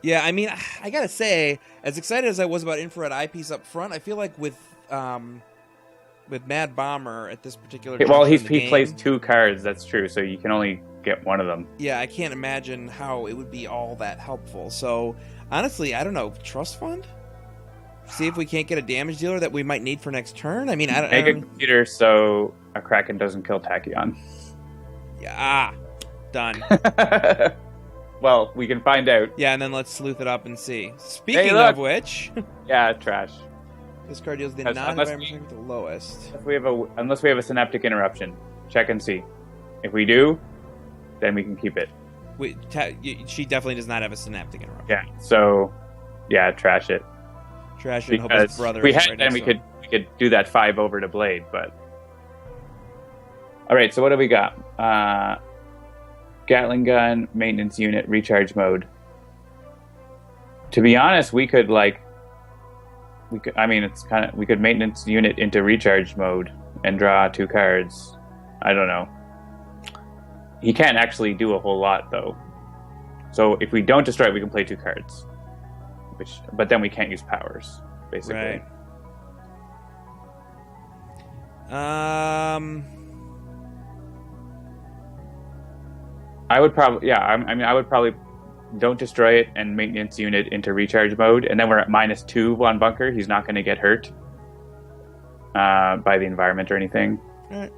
Yeah, I mean, I gotta say, as excited as I was about infrared eyepiece up front, I feel like with Mad Bomber at this particular time. Well, he plays 2 cards, that's true, so you can only get one of them. Yeah, I can't imagine how it would be all that helpful. So, honestly, I don't know. Trust Fund? See if we can't get a damage dealer that we might need for next turn? I mean, Make a computer so a Kraken doesn't kill Tachyon. Yeah, done. Well, we can find out. Yeah, and then let's sleuth it up and see. Speaking of which... Yeah, trash. This card deals the non-environment the lowest. Unless we have a synaptic interruption. Check and see. If we do, then we can keep it. She definitely does not have a synaptic interruption. Yeah, so... Yeah, trash it. Trash it and hope his brother... If we had, then we could do that 5 over to Blade, but... Alright, so what do we got? Gatling gun, maintenance unit, recharge mode. To be honest, we could maintenance unit into recharge mode and draw 2 cards. I don't know. He can't actually do a whole lot though. So if we don't destroy it, we can play 2 cards. But then we can't use powers, basically. Right. I would probably don't destroy it and maintenance unit into recharge mode, and then we're at -2 on bunker. He's not going to get hurt by the environment or anything. Right.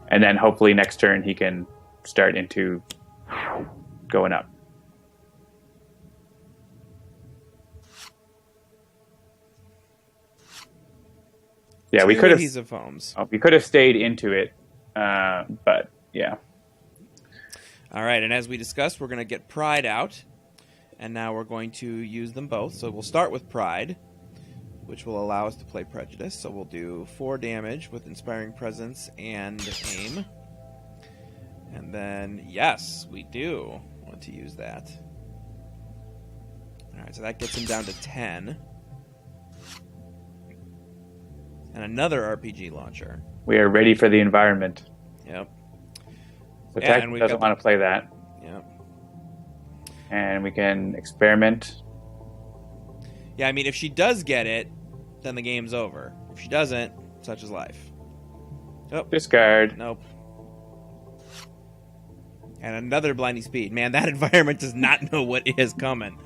And then hopefully next turn he can start into going up. Yeah, we could have. Adhesive foams. We could have stayed into it, but yeah. All right, and as we discussed, we're going to get Pride out, and now we're going to use them both. So we'll start with Pride. which will allow us to play Prejudice. So we'll do 4 damage with Inspiring Presence and Aim. And then, yes, we do want to use that. Alright, so that gets him down to 10. And another RPG launcher. We are ready for the environment. Yep. So Tech doesn't want to play that. Yep. And we can experiment. Yeah, I mean, if she does get it, then the game's over. If she doesn't, such is life. Oh. Discard. Nope. And another Blinding Speed. Man, that environment does not know what is coming.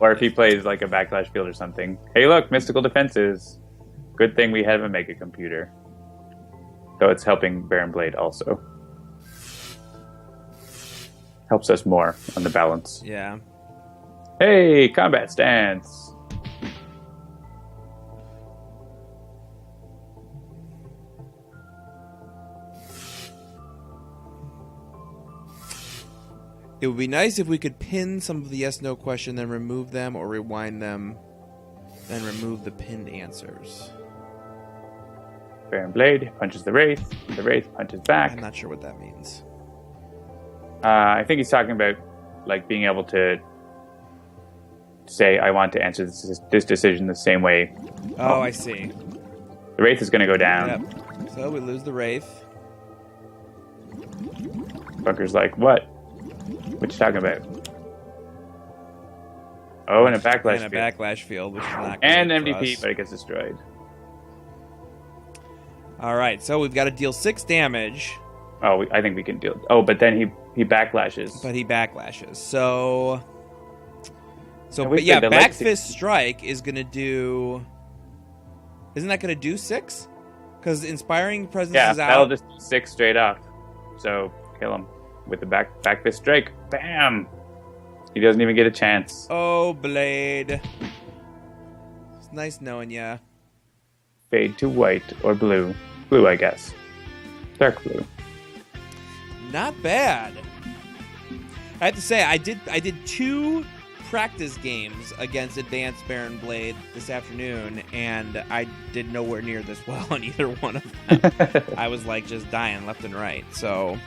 Or if he plays like a Backlash Field or something. Hey, look, Mystical Defenses. Good thing we have a Mega Computer. Though it's helping Baron Blade also. Helps us more on the balance. Yeah. Hey, Combat Stance. It would be nice if we could pin some of the yes-no question, then remove them, or rewind them, then remove the pinned answers. Baron Blade punches the Wraith punches back. I'm not sure what that means. I think he's talking about like being able to say, I want to answer this decision the same way. Oh, I see. The Wraith is going to go down. Yep. So we lose the Wraith. Bunker's like, what? What you talking about? Oh, and a Backlash And a Field. Backlash Field, which is not good And for MDP, us. but it gets destroyed. Alright, so we've got to deal 6 damage. Oh, I think we can deal. Oh, but then he backlashes. But he backlashes. So, And we but yeah, played the Back Legacy. Fist Strike is going to do... Isn't that going to do 6? Because Inspiring Presence Yeah, is that'll out. just 6 straight off. So kill him with the back fist strike. Bam! He doesn't even get a chance. Oh, Blade. It's nice knowing ya. Fade to white or blue. Blue, I guess. Dark blue. Not bad. I have to say, I did 2 practice games against Advanced Baron Blade this afternoon, and I did nowhere near this well on either one of them. I was like just dying left and right. So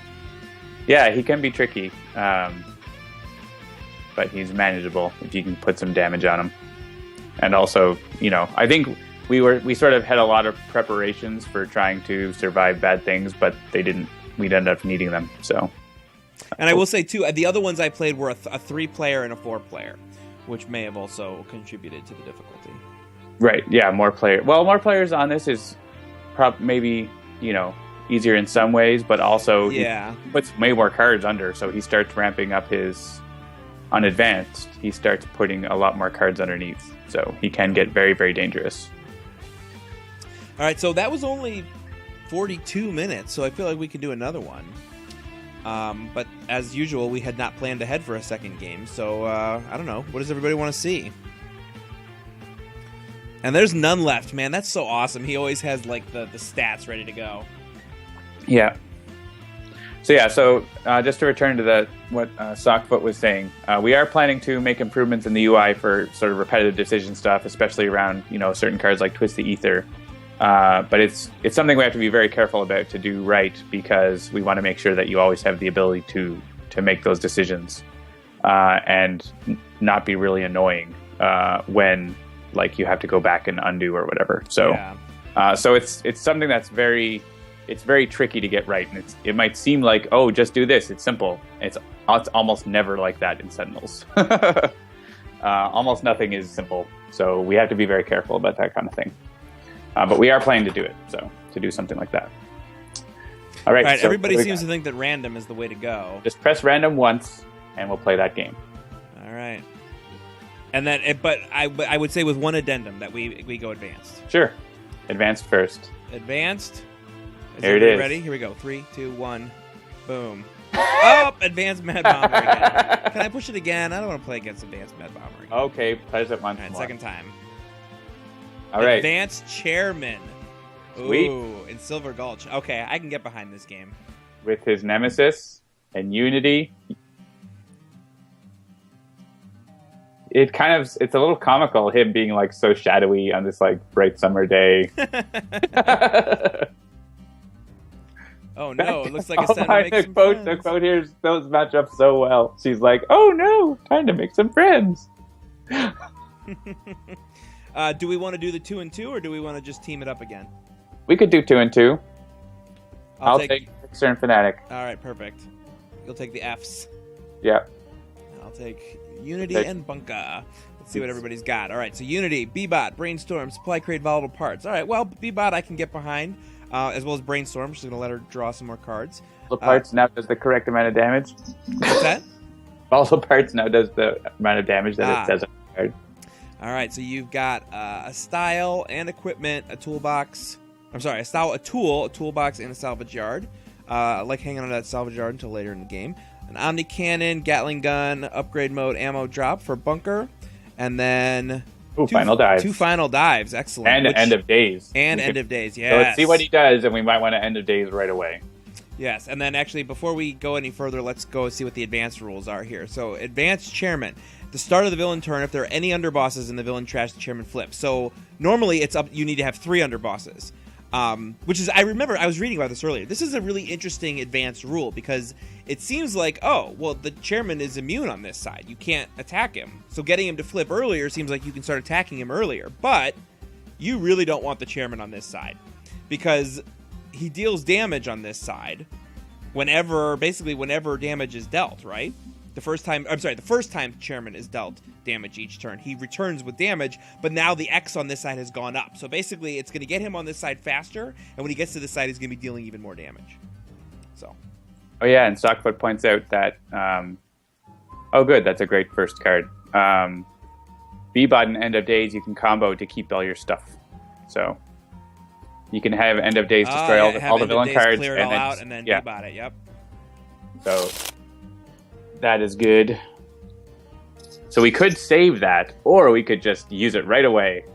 Yeah, he can be tricky. But he's manageable if you can put some damage on him. And also, I think we sort of had a lot of preparations for trying to survive bad things, but we'd end up needing them. So, and I will say too, the other ones I played were a 3-player and a 4-player, which may have also contributed to the difficulty. right, yeah, more players on this is maybe easier in some ways, but also he puts way more cards under, so he starts ramping up his on advanced. He starts putting a lot more cards underneath, so he can get very, very dangerous. All right, so that was only 42 minutes, so I feel like we can do another one. But as usual, we had not planned ahead for a second game, so I don't know. What does everybody want to see? And there's none left, man. That's so awesome. He always has like the stats ready to go. Yeah. So just to return to what Sockfoot was saying, we are planning to make improvements in the UI for sort of repetitive decision stuff, especially around certain cards like Twist the Ether. But it's something we have to be very careful about to do right, because we want to make sure that you always have the ability to make those decisions and not be really annoying when like you have to go back and undo or whatever. So so it's something that's very tricky to get right, and it might seem like, oh, just do this, it's simple. It's almost never like that in Sentinels. Almost nothing is simple, so we have to be very careful about that kind of thing. But we are planning to do it, so to do something like that. All right. So everybody seems to think that random is the way to go. Just press random once, and we'll play that game. All right. And then, but I would say with one addendum that we go advanced. Sure. Advanced first. Advanced. Here it is. Ready? Here we go. 3, 2, 1. Boom. Oh, Advanced Mad Bomber again. Can I push it again? I don't want to play against Advanced Mad Bomber again. Okay, press it once All right, more. second time. All right. Advanced Chairman. Sweet. Ooh, in Silver Gulch. Okay, I can get behind this game. With his Nemesis and Unity. it's a little comical, him being like so shadowy on this like bright summer day. Oh no, it looks like it's time to make some friends. friends. The quote here, those match up so well. She's like, oh no, time to make some friends. Do we want to do the 2 and 2, or do we want to just team it up again? We could do 2 and 2. I'll take take Fixer and Fanatic. All right, perfect. You'll take the Fs. Yeah. I'll take Unity and Bunka. Let's see what everybody's got. All right, so Unity, Bbot, Brainstorm, Supply Crate, Volatile Parts. All right, well, Bbot I can get behind, as well as Brainstorm. She's going to let her draw some more cards. Volatile Parts now does the correct amount of damage. What's that? Volatile Parts now does the amount of damage that it says on the card. All right, so you've got a style and equipment, a toolbox. I'm sorry, a style, a tool, a toolbox, and a salvage yard. I like hanging on to that salvage yard until later in the game. An Omni Cannon, Gatling Gun, upgrade mode, ammo drop for Bunker. And then... Final dives. 2 final dives, excellent. And end of days. And end of days, yes. So let's see what he does, and we might want to end of days right away. Yes, and then actually, before we go any further, let's go see what the advanced rules are here. So, advanced chairman. The start of the villain turn, if there are any underbosses in the villain trash, the chairman flips. So, normally, it's up. You need to have 3 underbosses. Which is, I remember, I was reading about this earlier. This is a really interesting advanced rule, because it seems like, oh, well, the chairman is immune on this side. You can't attack him. So, getting him to flip earlier seems like you can start attacking him earlier. But, you really don't want the chairman on this side. Because he deals damage on this side whenever damage is dealt, right? The first time chairman is dealt damage each turn, he returns with damage, but now the X on this side has gone up. So basically, it's going to get him on this side faster, and when he gets to this side, he's going to be dealing even more damage. So. Oh yeah, and Stockfoot points out that, oh good, that's a great first card. Bbot and End of Days, you can combo to keep all your stuff. So you can have End of Days destroy all the villain cards. Clear it all out, and then Bbot it, yep. So that is good. So we could save that, or we could just use it right away.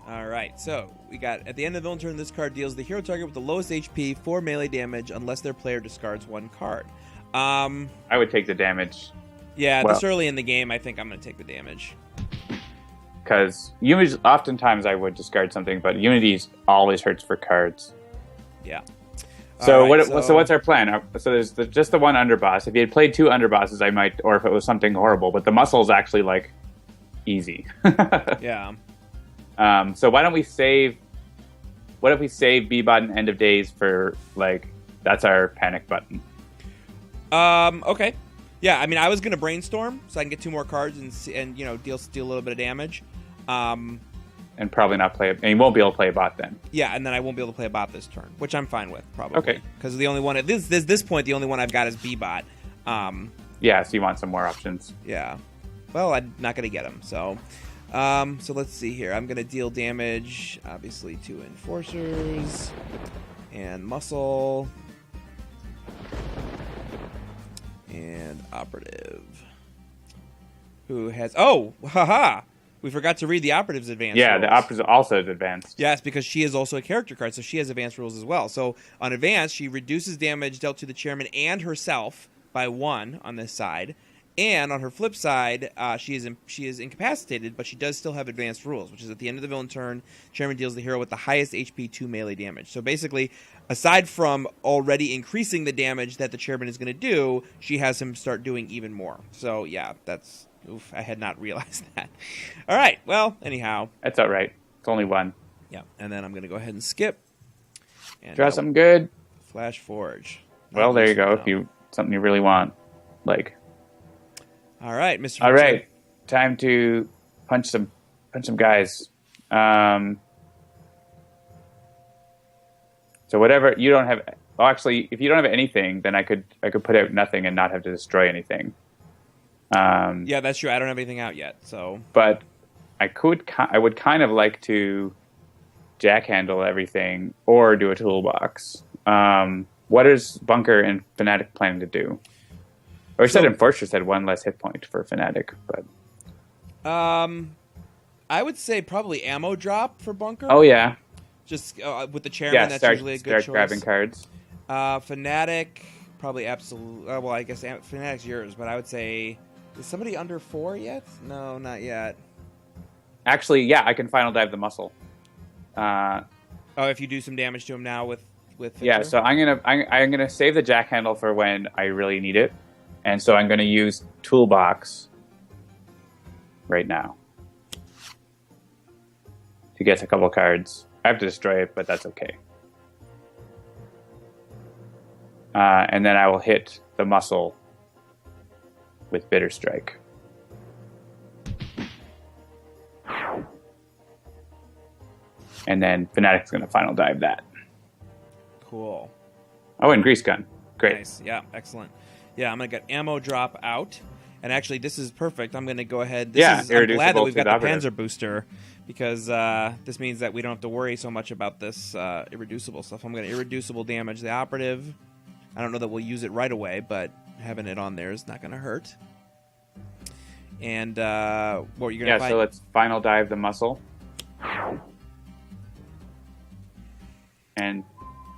All right, so we got, at the end of the villain turn, this card deals the hero target with the lowest HP 4 melee damage unless their player discards 1 card. I would take the damage. Yeah, this early in the game, I think I'm going to take the damage. Because oftentimes I would discard something, but Unity always hurts for cards. Yeah. So what's our plan? So there's just the one underboss. If you had played 2 underbosses, I might, or if it was something horrible. But the muscle is actually like easy. Yeah. So why don't we save? What if we save Bbot and End of Days for like that's our panic button? Okay. Yeah. I mean, I was gonna brainstorm so I can get 2 more cards and deal a little bit of damage. And probably not play it. And you won't be able to play a bot then. Yeah, and then I won't be able to play a bot this turn, which I'm fine with, probably. Okay. Because the only one at this point, the only one I've got is Bbot. Yeah, so you want some more options. Yeah. Well, I'm not going to get them, so... so let's see here. I'm going to deal damage, obviously, to Enforcers and Muscle and Operative, who has... Oh! Haha! We forgot to read the Operative's advanced rules. Yeah, the Operative also is advanced. Yes, because she is also a character card, so she has advanced rules as well. So on advanced, she reduces damage dealt to the chairman and herself by 1 on this side. And on her flip side, she is incapacitated, but she does still have advanced rules, which is at the end of the villain turn, chairman deals the hero with the highest HP 2 melee damage. So basically, aside from already increasing the damage that the chairman is going to do, she has him start doing even more. So yeah, that's... Oof, I had not realized that. All right, well, anyhow. That's all right. It's only 1. Yeah, and then I'm going to go ahead and skip. And draw something good. Flash Forge. Well, there you go. If something you really want. Like... All right, Mr. All right, time to punch some guys. So whatever you don't have. Well, actually, if you don't have anything, then I could put out nothing and not have to destroy anything. Yeah, that's true. I don't have anything out yet, so. But I would kind of like to jackhandle everything or do a toolbox. What is Bunker and Fanatic planning to do? Or said Enforcers had 1 less hit point for Fanatic, but I would say probably ammo drop for Bunker. Oh yeah, just with the chairman, that's usually a good choice. Start grabbing cards. Fanatic probably absolute. Well, I guess Fanatic's yours, but I would say Is somebody under 4 yet? No, not yet. Actually, yeah, I can final dive the muscle. If you do some damage to him now with Fixer? Yeah, so I'm gonna save the jack handle for when I really need it, and so I'm gonna use toolbox right now to get a couple cards. I have to destroy it, but that's okay. And then I will hit the muscle with Bitter Strike. And then Fanatic's going to final dive that. Cool. Oh, and Grease Gun. Great. Nice. Yeah, excellent. Yeah, I'm going to get ammo drop out. And actually, this is perfect. I'm going to go ahead. I'm glad that we've got the Panzer booster, because this means that we don't have to worry so much about this irreducible stuff. I'm going to irreducible damage the operative. I don't know that we'll use it right away, but having it on there is not going to hurt. And what were you going to fight? So let's final dive the muscle. And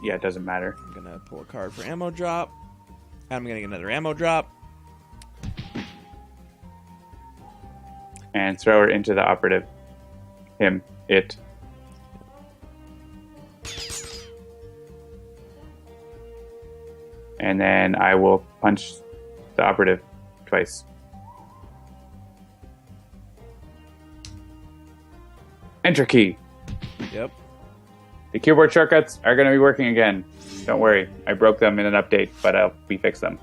yeah, it doesn't matter. I'm going to pull a card for ammo drop. I'm going to get another ammo drop. And throw her into the operative. It. And then I will punch the operative twice. Enter key. Yep. The keyboard shortcuts are going to be working again. Don't worry. I broke them in an update, but we fixed them.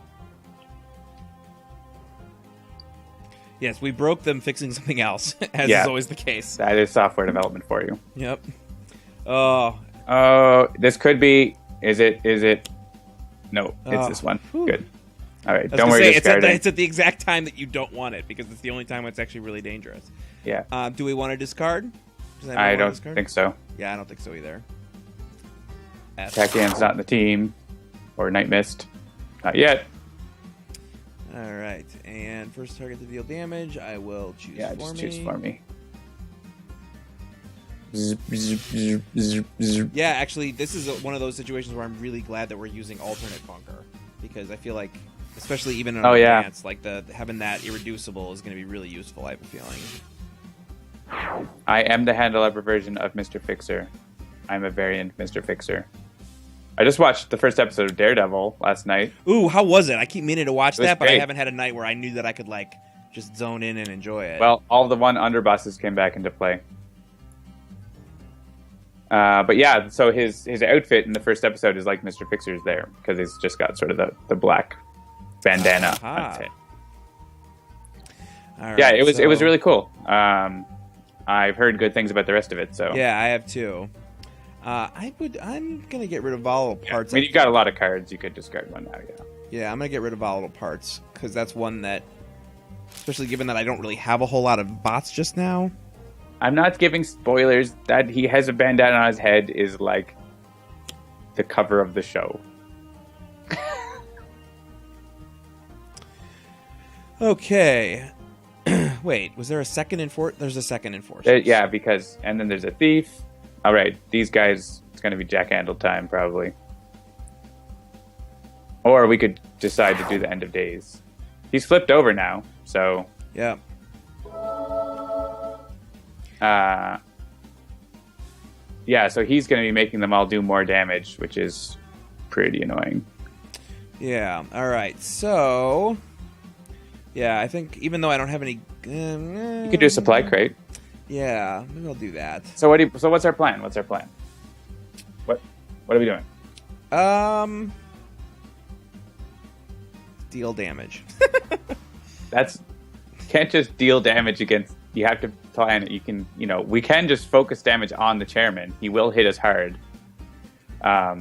Yes, we broke them fixing something else, as is always the case. That is software development for you. Yep. Oh, this could be... Is it? No, it's this one. Whew. Good. All right, don't worry. It's at the exact time that you don't want it, because it's the only time it's actually really dangerous. Yeah. Do we want to discard? I don't think so. Yeah, I don't think so either. Takyon's not in the team. Or Night Mist. Not yet. All right, and first target to deal damage, I will choose for me. Yeah, just choose for me. Yeah, actually, this is one of those situations where I'm really glad that we're using alternate bunker, because I feel like, especially even in advance, like having that irreducible is going to be really useful. I have a feeling. I am the handle-upper version of Mr. Fixer. I'm a variant Mr. Fixer. I just watched the first episode of Daredevil last night. Ooh, how was it? I keep meaning to watch that, but great. I haven't had a night where I knew that I could just zone in and enjoy it. Well, all the one underbosses came back into play. But yeah, so his outfit in the first episode is like Mr. Fixer's there, because he's just got sort of the black bandana on his head. Right, yeah, it was really cool. I've heard good things about the rest of it. So yeah, I have too. I'm gonna get rid of volatile parts. I mean, you got a lot of cards. You could discard one now. Yeah. Yeah, I'm gonna get rid of volatile parts, because that's one that, especially given that I don't really have a whole lot of bots just now. I'm not giving spoilers. That he has a bandana on his head is like the cover of the show. Okay. Wait, was there a second enforce? There's a second enforce. Yeah, and then there's a thief. All right, these guys, it's going to be jack-handle time, probably. Or we could decide to do the end of days. He's flipped over now, so... Yeah. Yeah, so he's going to be making them all do more damage, which is pretty annoying. Yeah, all right, so... Yeah, I think even though I don't have any... You could do a supply crate. Yeah, maybe I'll do that. So what's our plan? What are we doing? Deal damage. Can't just deal damage against. You have to plan it. You can, we can just focus damage on the chairman. He will hit us hard. I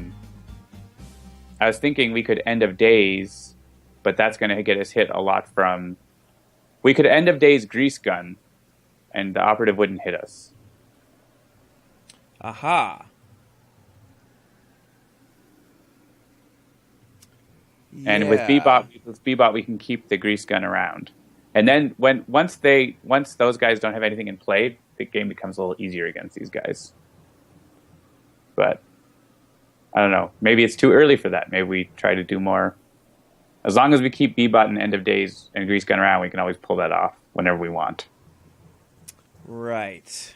was thinking we could end of days, but that's going to get us hit a lot from. We could end of days grease gun, and the operative wouldn't hit us. Aha. And with Bebop, we can keep the grease gun around. And then once those guys don't have anything in play, the game becomes a little easier against these guys. But I don't know. Maybe it's too early for that. Maybe we try to do more As long as we keep B-Bot and End of Days and Grease Gun around, we can always pull that off whenever we want. Right.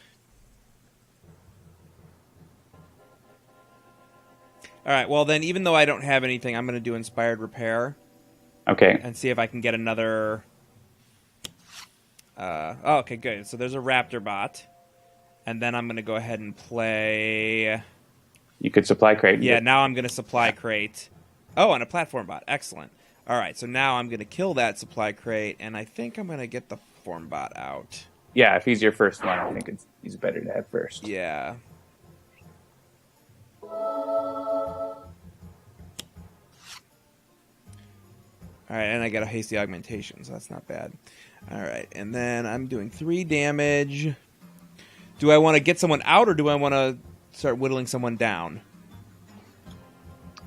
All right, well then, even though I don't have anything, I'm going to do Inspired Repair. Okay. And see if I can get another... oh, okay, good. So there's a Raptor bot. And then I'm going to go ahead and play... You could Supply Crate. Yeah, now I'm going to Supply Crate. Oh, and a Platform bot. Excellent. All right, so now I'm going to kill that Supply Crate, and I think I'm going to get the Form bot out. Yeah, if he's your first one, I think he's better to have first. Yeah. All right, and I got a Hasty Augmentation, so that's not bad. All right, and then I'm doing 3 damage. Do I want to get someone out, or do I want to start whittling someone down?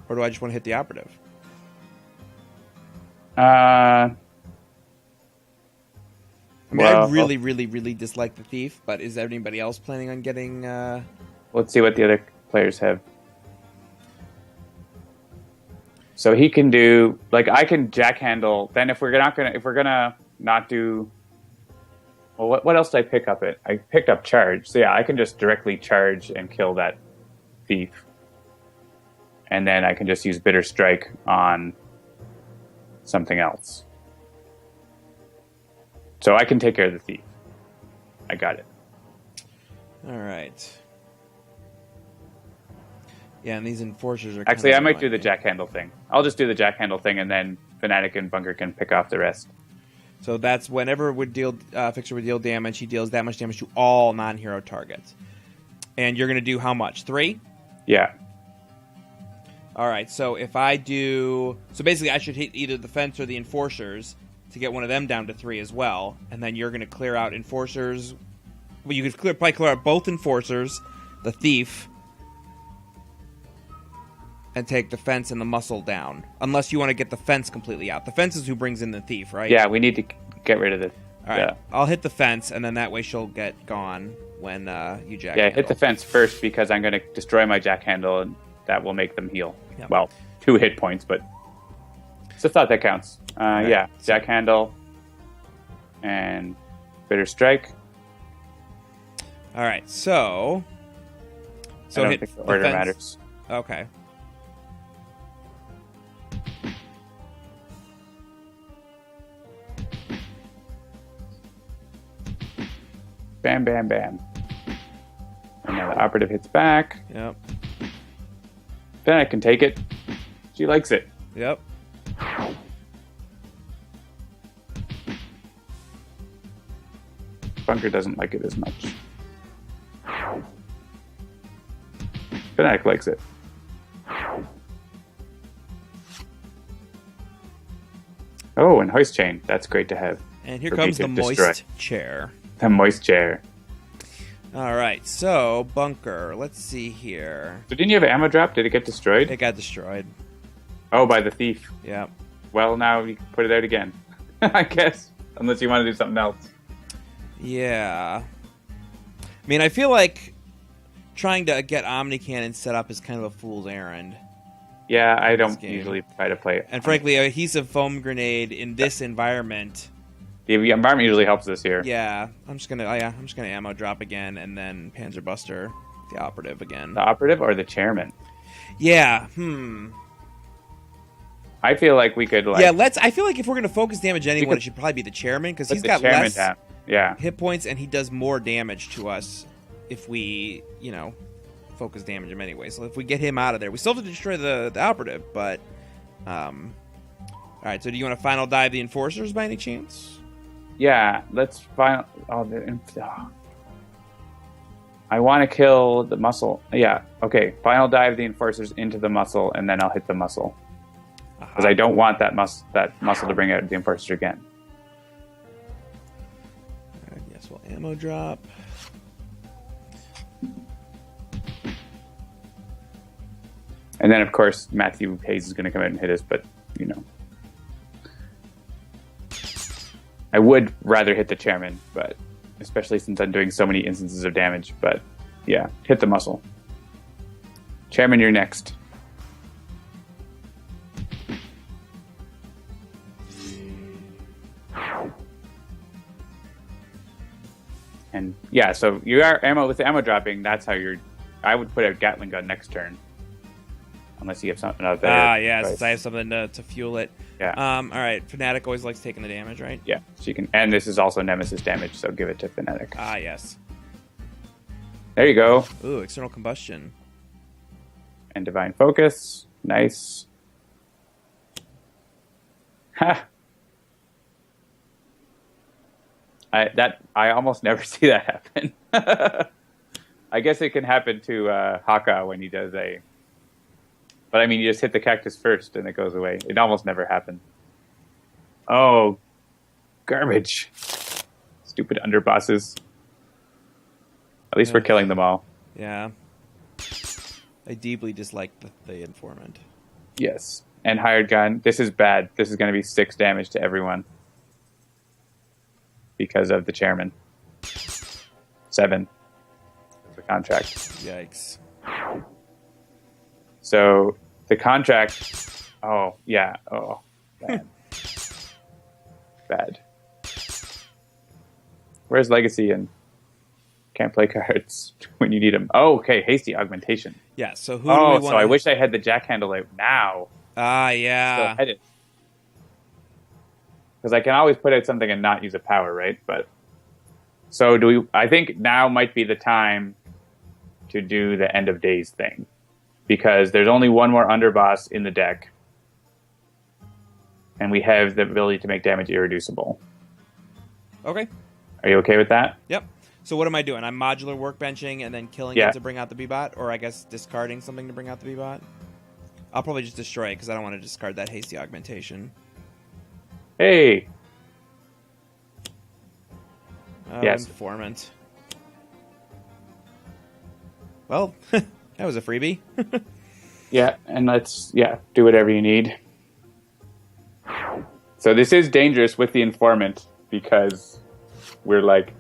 Or do I just want to hit the operative? I mean, I really, really, really dislike the Thief, but is anybody else planning on getting... Let's see what the other players have. So he can do... Like, I can Jack Handle... Then if we're gonna not do... Well, what else did I pick up it? I picked up Charge. So yeah, I can just directly charge and kill that Thief. And then I can just use Bitter Strike on something else. So I can take care of the Thief. I got it. All right. Yeah, and these Enforcers are... Actually, I might do the Jack Handle thing. I'll just do the Jack Handle thing, and then Fnatic and Bunker can pick off the rest. So that's whenever Fixer would deal damage, he deals that much damage to all non-hero targets. And you're going to do how much? 3? Yeah. All right, so if I do... So basically, I should hit either the Fence or the Enforcers to get one of them down to 3 as well. And then you're going to clear out Enforcers. Well, you could probably clear out both Enforcers, the Thief, and take the Fence and the Muscle down. Unless you want to get the Fence completely out. The Fence is who brings in the Thief, right? Yeah, we need to get rid of the... All right, I'll hit the Fence, and then that way she'll get gone when you Jack Yeah, Handle. hit the Fence first, because I'm going to destroy my Jack Handle, and that will make them heal. Yep. Well, 2 hit points, but it's a thought that counts. Right. Yeah, Jack Handle and Bitter Strike. All right, so I don't hit think the order Fence. matters. Okay. Bam, bam, bam. And now the operative hits back. Yep. Then I can take it. She likes it. Yep. Bunker doesn't like it as much. Fnatic likes it. Oh, and Hoist Chain. That's great to have. And here For comes me the to Moist destroy. Chair. The Moist Chair. All right, so Bunker. Let's see here. So didn't you have ammo drop? Did it get destroyed? It got destroyed. Oh, by the Thief. Yep. Well, now you can put it out again. I guess. Unless you want to do something else. Yeah. I mean, I feel like trying to get Omni Cannon set up is kind of a fool's errand. Yeah, I don't game. usually try to play it. And frankly, a Adhesive Foam Grenade in this environment... The environment usually helps us here. Yeah, I'm just gonna ammo drop again, and then Panzer Buster the operative again. The operative or the chairman? Yeah. I feel like we could I feel like if we're gonna focus damage anyone, it should probably be the chairman because he's got less hit points and he does more damage to us if we focus damage him anyway. So if we get him out of there, we still have to destroy the operative. But all right. So do you want to final dive the Enforcers by any chance? Yeah, let's final. I want to kill the muscle. Yeah, okay. Final dive the Enforcers into the muscle, and then I'll hit the muscle because I don't want that muscle to bring out the Enforcer again. All right, yes, we'll ammo drop. And then, of course, Matthew Hayes is going to come out and hit us, but I would rather hit the chairman, but especially since I'm doing so many instances of damage. But yeah, hit the muscle. Chairman, you're next. And yeah, so you are ammo with the ammo dropping. That's how you're. I would put a Gatling gun next turn, unless you have something out there. Yeah, since I have something to fuel it. Yeah. All right. Fnatic always likes taking the damage, right? Yeah. So you can, and this is also Nemesis damage, so give it to Fnatic. Yes. There you go. Ooh, external combustion. And Divine Focus. Nice. Ha. I almost never see that happen. I guess it can happen to Haka when he does a. But I mean, you just hit the cactus first and it goes away. It almost never happens. Oh, garbage! Stupid underbosses. At least we're killing them all. Yeah. I deeply dislike the informant. Yes, and hired gun. This is bad. This is going to be 6 damage to everyone because of the chairman. 7. The contract. Yikes. So the contract. Oh yeah. Oh, bad. Bad. Where's Legacy and can't play cards when you need them? Oh, okay. Hasty augmentation. Yeah. So who? Do we want so I wish I had the jack handle out now. Yeah. Because I can always put out something and not use a power, right? But so do we? I think now might be the time to do the end of days thing, because there's only one more underboss in the deck, and we have the ability to make damage irreducible. Okay. Are you okay with that? Yep. So what am I doing? I'm modular workbenching and then killing it to bring out the B-bot, or I guess discarding something to bring out the B-bot. I'll probably just destroy it because I don't want to discard that hasty augmentation. Hey. Yes. Informant. Well, that was a freebie. Yeah, and let's do whatever you need. So this is dangerous with the informant because we're like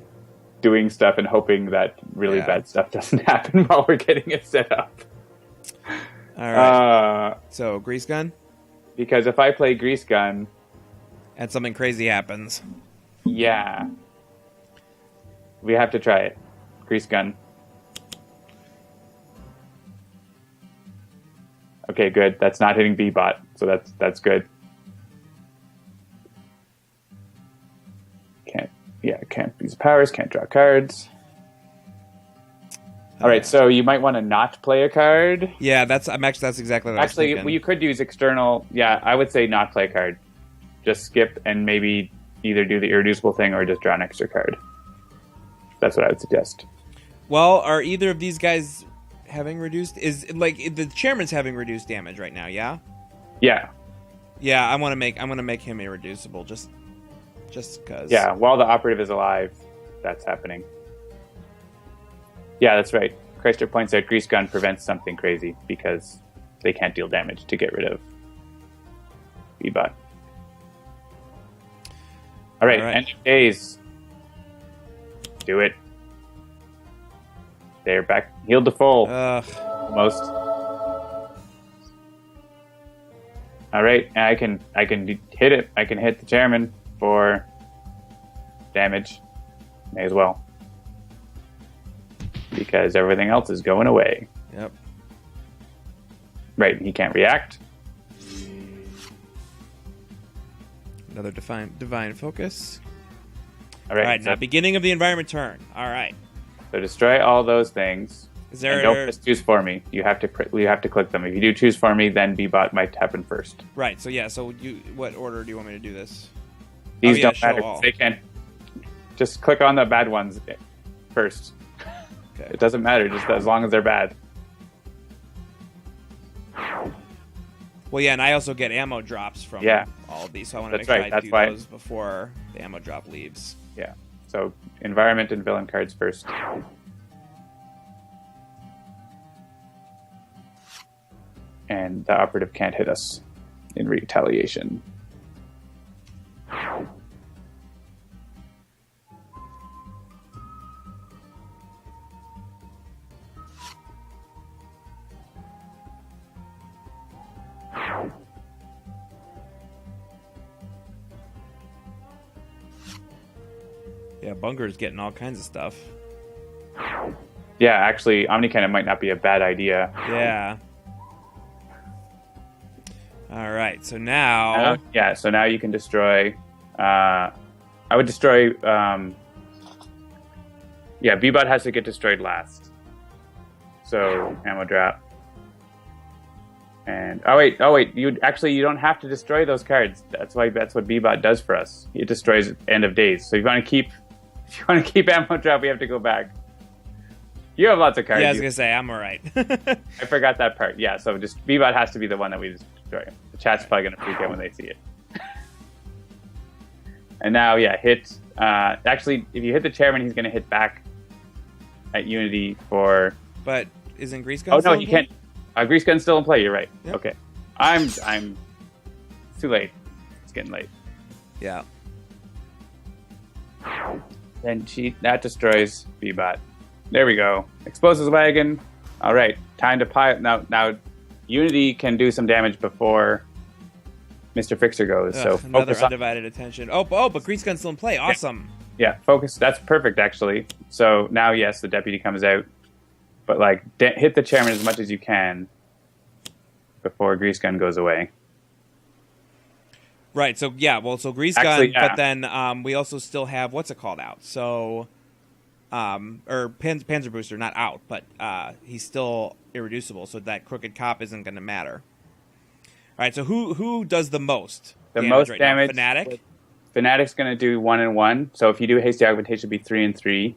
doing stuff and hoping that really bad stuff doesn't happen while we're getting it set up. All right. So grease gun. Because if I play grease gun, and something crazy happens. Yeah. We have to try it. Grease gun. Okay, good. That's not hitting B-bot, so that's good. Can't use powers, can't draw cards. All right, so you might want to not play a card. Yeah, that's exactly what I was thinking. You could use external. Yeah, I would say not play a card. Just skip and maybe either do the irreducible thing or just draw an extra card. That's what I would suggest. Well, are either of these guys having reduced? Is like the chairman's having reduced damage right now? Yeah. Yeah. Yeah, I want to make him irreducible just because. Yeah, while the operative is alive, that's happening. Yeah, that's right. Chrysler points out Grease Gun prevents something crazy because they can't deal damage to get rid of B-Bot. All right, end of days. Do it. They're back healed to full. Almost. All right, and I can hit it. I can hit the chairman for damage. May as well. Because everything else is going away. Yep. Right, he can't react. Another divine focus. All right, now beginning of the environment turn. All right. So destroy all those things. Is there? And don't just choose for me. You have to click them. If you do choose for me, then B-Bot might happen first. Right. So yeah. So what order do you want me to do this? These don't matter. They can just click on the bad ones first. Okay. It doesn't matter, just as long as they're bad. Well, yeah, and I also get ammo drops from all of these, so I want to make sure I do those before the ammo drop leaves. Yeah. So environment and villain cards first. And the operative can't hit us in retaliation. Yeah, Bunker's getting all kinds of stuff. Yeah, actually, Omnicannon might not be a bad idea. Yeah. All right, so now... so now you can destroy... I would destroy... B-Bot has to get destroyed last. So, ammo drop. And... Oh, wait. You don't have to destroy those cards. That's what B-Bot does for us. It destroys end of days. So if you want to keep ammo drop, we have to go back. You have lots of cards. Yeah, I was going to say, I'm all right. I forgot that part. Yeah, so just B-Bot has to be the one that we destroy. The chat's probably going to freak out when they see it. And now, hit... actually, if you hit the chairman, he's going to hit back at Unity for... But isn't Grease Gun still in play? Can't... Grease Gun's still in play, you're right. Yep. Okay. I'm... It's too late. It's getting late. Yeah. Then that destroys B-Bot. There we go. Explosives wagon. All right, time to pile. Now, Unity can do some damage before Mr. Fixer goes. So another undivided attention. Oh, but Grease Gun's still in play. Awesome. Yeah, focus. That's perfect, actually. So now, yes, the deputy comes out, but hit the chairman as much as you can before Grease Gun goes away. Right. So Grease Gun, but then we also still have what's it called out. So. Or Panzer Booster, not out, but he's still irreducible, so that Crooked Cop isn't going to matter. All right, so who does the most? The most damage. Fanatic. Fanatic's going to do 1 and 1. So if you do hasty augmentation, it'll be 3 and 3.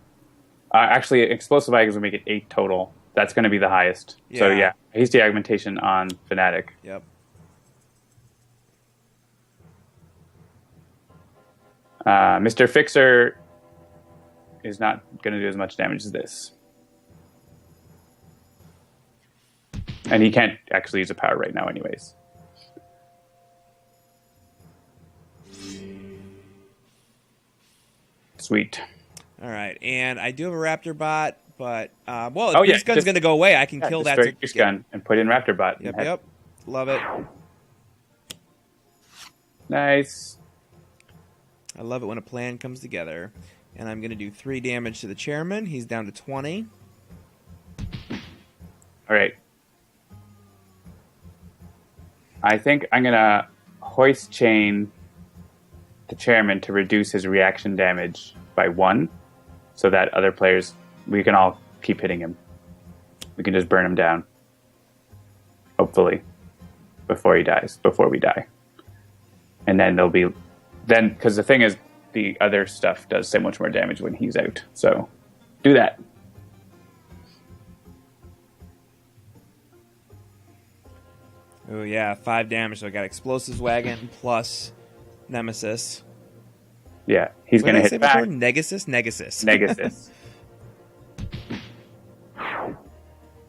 Actually, explosive items will make it 8 total. That's going to be the highest. Yeah. So hasty augmentation on Fanatic. Yep. Mr. Fixer is not going to do as much damage as this. And he can't actually use a power right now anyways. Sweet. All right, and I do have a Raptor bot, but if Grease Gun's going to go away, I can kill that. Grease Gun and put in Raptor bot. Yep. Love it. Nice. I love it when a plan comes together. And I'm going to do 3 damage to the chairman. He's down to 20. All right. I think I'm going to hoist chain the chairman to reduce his reaction damage by 1 so that other players, we can all keep hitting him. We can just burn him down. Hopefully. Before we die. And then because the thing is, the other stuff does so much more damage when he's out. So, do that. Oh, yeah, 5 damage. So I got Explosives Wagon plus Nemesis. Yeah, he's going to hit back. Negesis. Negesis.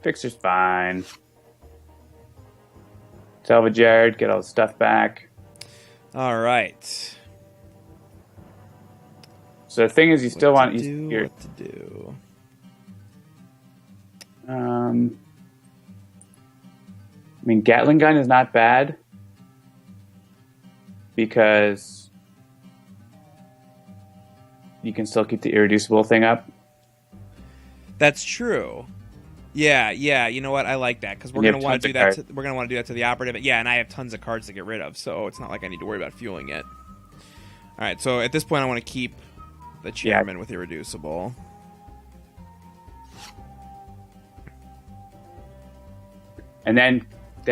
Fixer's fine. Salvage yard, get all the stuff back. All right. So the thing is, you still want what to do. I mean, Gatling gun is not bad because you can still keep the irreducible thing up. That's true. Yeah. You know what? I like that because we're gonna want to do that. We're gonna want to do that to the operative. Yeah, and I have tons of cards to get rid of, so it's not like I need to worry about fueling it. All right. So at this point, I want to keep the chairman with irreducible. And then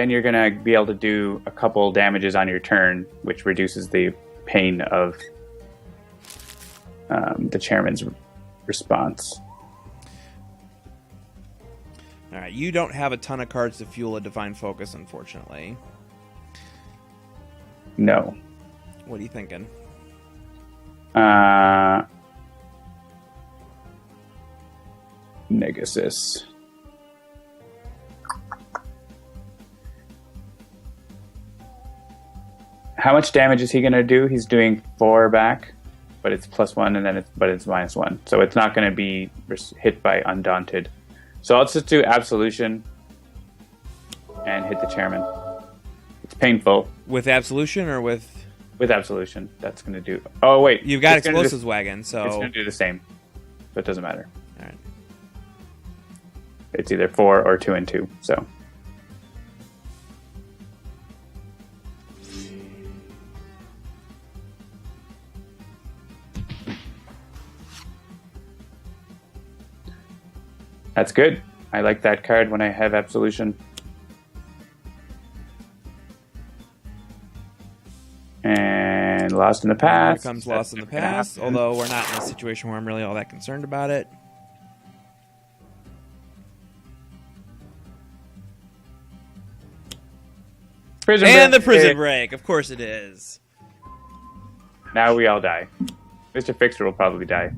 you're going to be able to do a couple damages on your turn, which reduces the pain of the chairman's response. All right, you don't have a ton of cards to fuel a Divine Focus, unfortunately. No. What are you thinking? Negesis. How much damage is he going to do? He's doing 4 back, but it's +1, and then it's -1. So it's not going to be hit by Undaunted. So let's just do Absolution and hit the chairman. It's painful. With Absolution or with... With Absolution, that's going to do... Oh, wait. You've got It's gonna Explosives Wagon, so... It's going to do the same. But it doesn't matter. All right. It's either 4 or 2 and 2, so... That's good. I like that card when I have Absolution. And Lost in the Past. Here comes Lost in the Past, although we're not in a situation where I'm really all that concerned about it. And the Prison Break, of course it is. Now we all die. Mr. Fixer will probably die.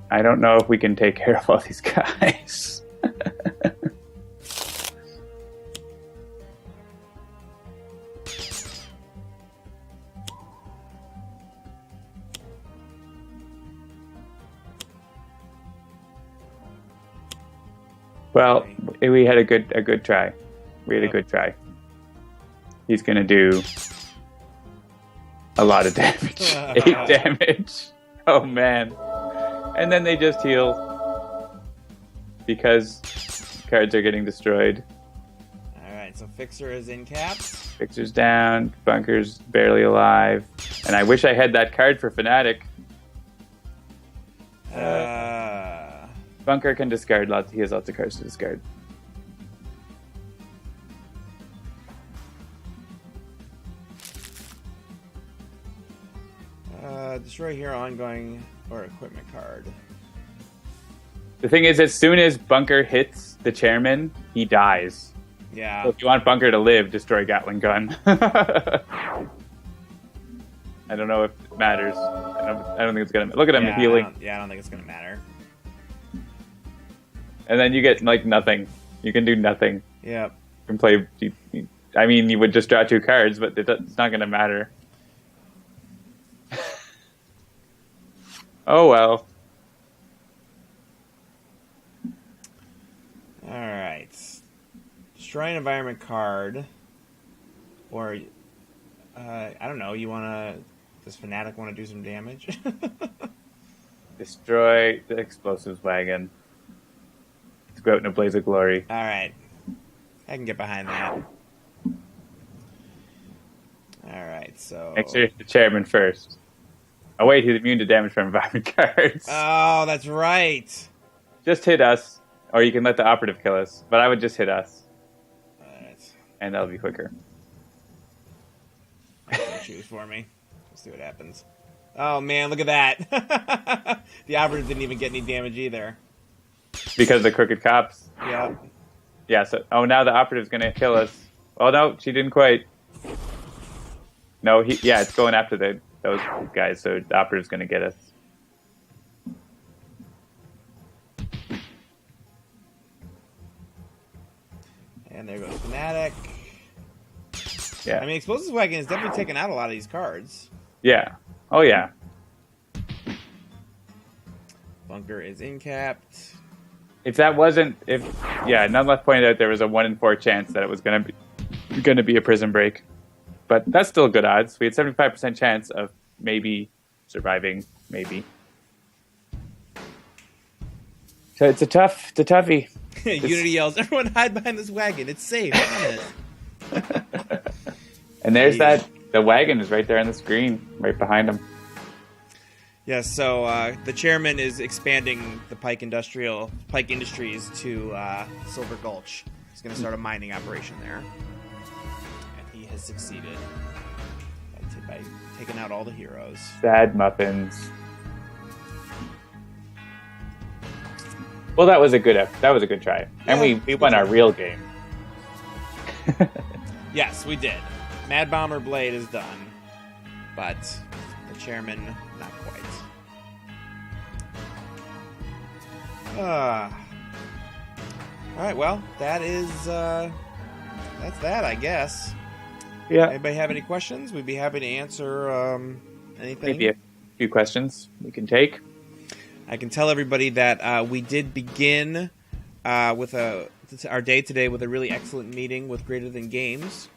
I don't know if we can take care of all these guys. Well, we had a good try. We had a good try. He's gonna do a lot of damage. 8 damage. Oh man. And then they just heal because cards are getting destroyed. Alright, so Fixer is in caps. Fixer's down, Bunker's barely alive. And I wish I had that card for Fnatic. Bunker can discard lots. He has lots of cards to discard. Destroy hero ongoing or equipment card. The thing is, as soon as Bunker hits the chairman, he dies. Yeah. So if you want Bunker to live, destroy Gatling Gun. I don't know if it matters. I don't think it's gonna. Look at him healing. I don't think it's gonna matter. And then you get like nothing. You can do nothing. Yep. You can play. I mean, you would just draw 2 cards, but it's not gonna matter. Oh well. Alright. Destroy an environment card. Or, I don't know, does Fnatic want to do some damage? Destroy the Explosives Wagon. Let's go out in a blaze of glory. Alright. I can get behind that. Alright, so... Make sure you hit the chairman first. Oh wait, he's immune to damage from environment cards. Oh, that's right. Just hit us, or you can let the operative kill us. But I would just hit us. Alright. And that'll be quicker. Choose for me. Let's see what happens. Oh man, look at that. The operative didn't even get any damage either. Because the crooked cops? Yep. Yeah, so... Oh, now the operative's gonna kill us. Oh no, she didn't quite. No, yeah, it's going after those guys, so the operative's gonna get us. And there goes Fnatic. Yeah. I mean, Explosives Wagon has definitely taken out a lot of these cards. Yeah. Oh yeah. Bunker is incapped. Nonetheless pointed out there was a 1 in 4 chance that it was gonna be a prison break. But that's still good odds. We had 75% chance of maybe surviving, maybe. So it's a toughie. Unity yells, "Everyone hide behind this wagon. It's safe." On it. And there's the wagon is right there on the screen, right behind him. Yeah, so the chairman is expanding the Pike Industries to Silver Gulch. He's going to start a mining operation there. And he has succeeded by taking out all the heroes. Sad muffins. Well, that was a good try. Yeah, and we won our real game. Yes, we did. Mad Bomber Blade is done. But the chairman, not quite. All right, well, that's that, I guess. Yeah. Anybody have any questions? We'd be happy to answer anything. Maybe a few questions we can take. I can tell everybody that we did begin with our day today with a really excellent meeting with Greater Than Games.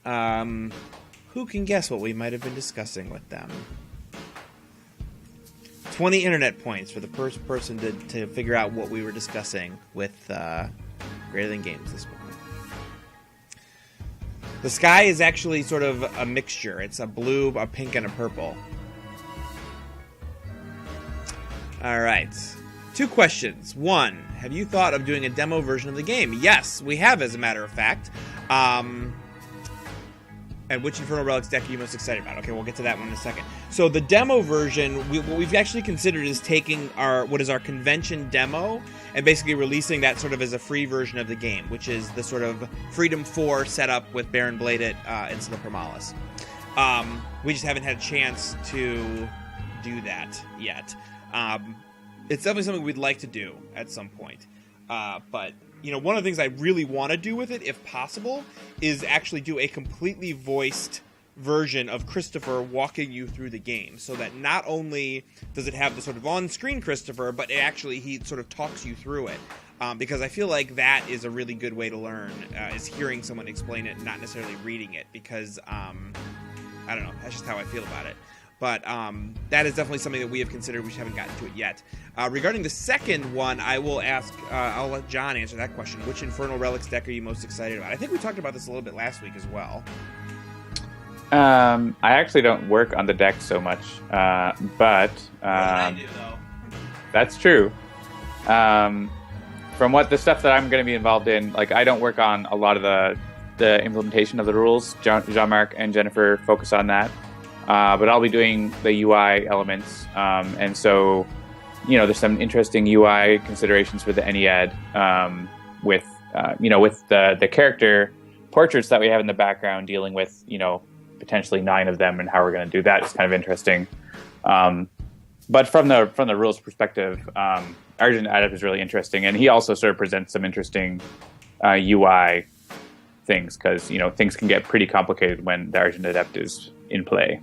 Who can guess what we might have been discussing with them? 20 internet points for the first person to figure out what we were discussing with Greater Than Games this morning. The sky is actually sort of a mixture. It's a blue, a pink, and a purple. All right. 2 questions. 1, have you thought of doing a demo version of the game? Yes, we have, as a matter of fact. And which Infernal Relics deck are you most excited about? Okay, we'll get to that one in a second. So the demo version, what we've actually considered is taking what is our convention demo and basically releasing that sort of as a free version of the game, which is the sort of Freedom 4 setup with Baron Bladed and Slippermalis. We just haven't had a chance to do that yet. It's definitely something we'd like to do at some point. But one of the things I really want to do with it, if possible, is actually do a completely voiced version of Christopher walking you through the game, so that not only does it have the sort of on-screen Christopher, but he sort of talks you through it. Because I feel like that is a really good way to learn, is hearing someone explain it, not necessarily reading it, because, I don't know, that's just how I feel about it. But that is definitely something that we have considered. We just haven't gotten to it yet. Regarding the second one, I will ask, I'll let John answer that question. Which Infernal Relics deck are you most excited about? I think we talked about this a little bit last week as well. I actually don't work on the deck so much, but I do, though. That's true. From what the stuff that I'm going to be involved in, like I don't work on a lot of the implementation of the rules. Jean-Marc and Jennifer focus on that. But I'll be doing the UI elements, and so there's some interesting UI considerations for the NEAD with the character portraits that we have in the background, dealing with potentially 9 of them and how we're going to do that is kind of interesting. But from the rules perspective, Argent Adept is really interesting, and he also sort of presents some interesting UI things because things can get pretty complicated when the Argent Adept is in play.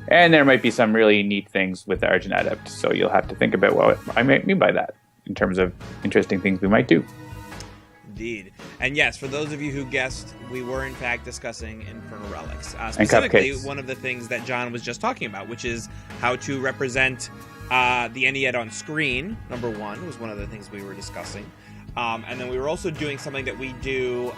And there might be some really neat things with the Argent Adept, so you'll have to think about what I might mean by that in terms of interesting things we might do. Indeed. And yes, for those of you who guessed, we were in fact discussing Infernal Relics. Specifically, one of the things that John was just talking about, which is how to represent the NEAD on screen, number 1, was one of the things we were discussing. And then we were also doing something that we do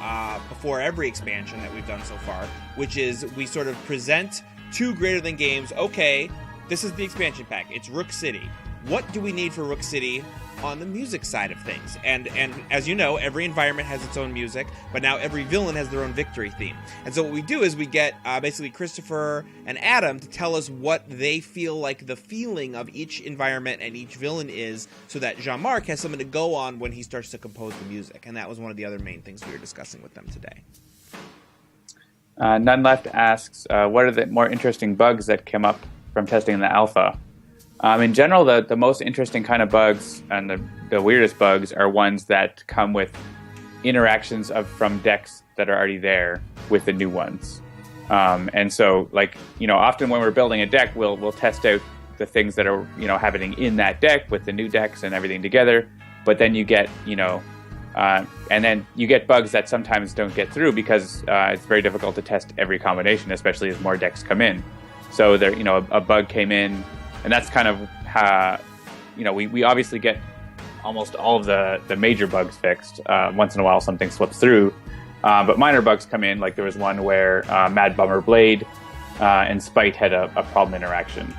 before every expansion that we've done so far, which is we sort of present to Greater Than Games, okay, this is the expansion pack. It's Rook City. What do we need for Rook City on the music side of things? And as you know, every environment has its own music, but now every villain has their own victory theme. And so what we do is we get basically Christopher and Adam to tell us what they feel like the feeling of each environment and each villain is, so that Jean-Marc has something to go on when he starts to compose the music. And that was one of the other main things we were discussing with them today. None Left asks, what are the more interesting bugs that came up from testing in the alpha? In general, the most interesting kind of bugs and the weirdest bugs are ones that come with interactions from decks that are already there with the new ones. And so, often when we're building a deck, we'll test out the things that are, happening in that deck with the new decks and everything together. But then you get, and then you get bugs that sometimes don't get through because it's very difficult to test every combination, especially as more decks come in. So there, a bug came in, and that's kind of how, we obviously get almost all of the major bugs fixed. Once in a while, something slips through, but minor bugs come in. Like there was one where Mad Bummer Blade and Spite had a problem interaction,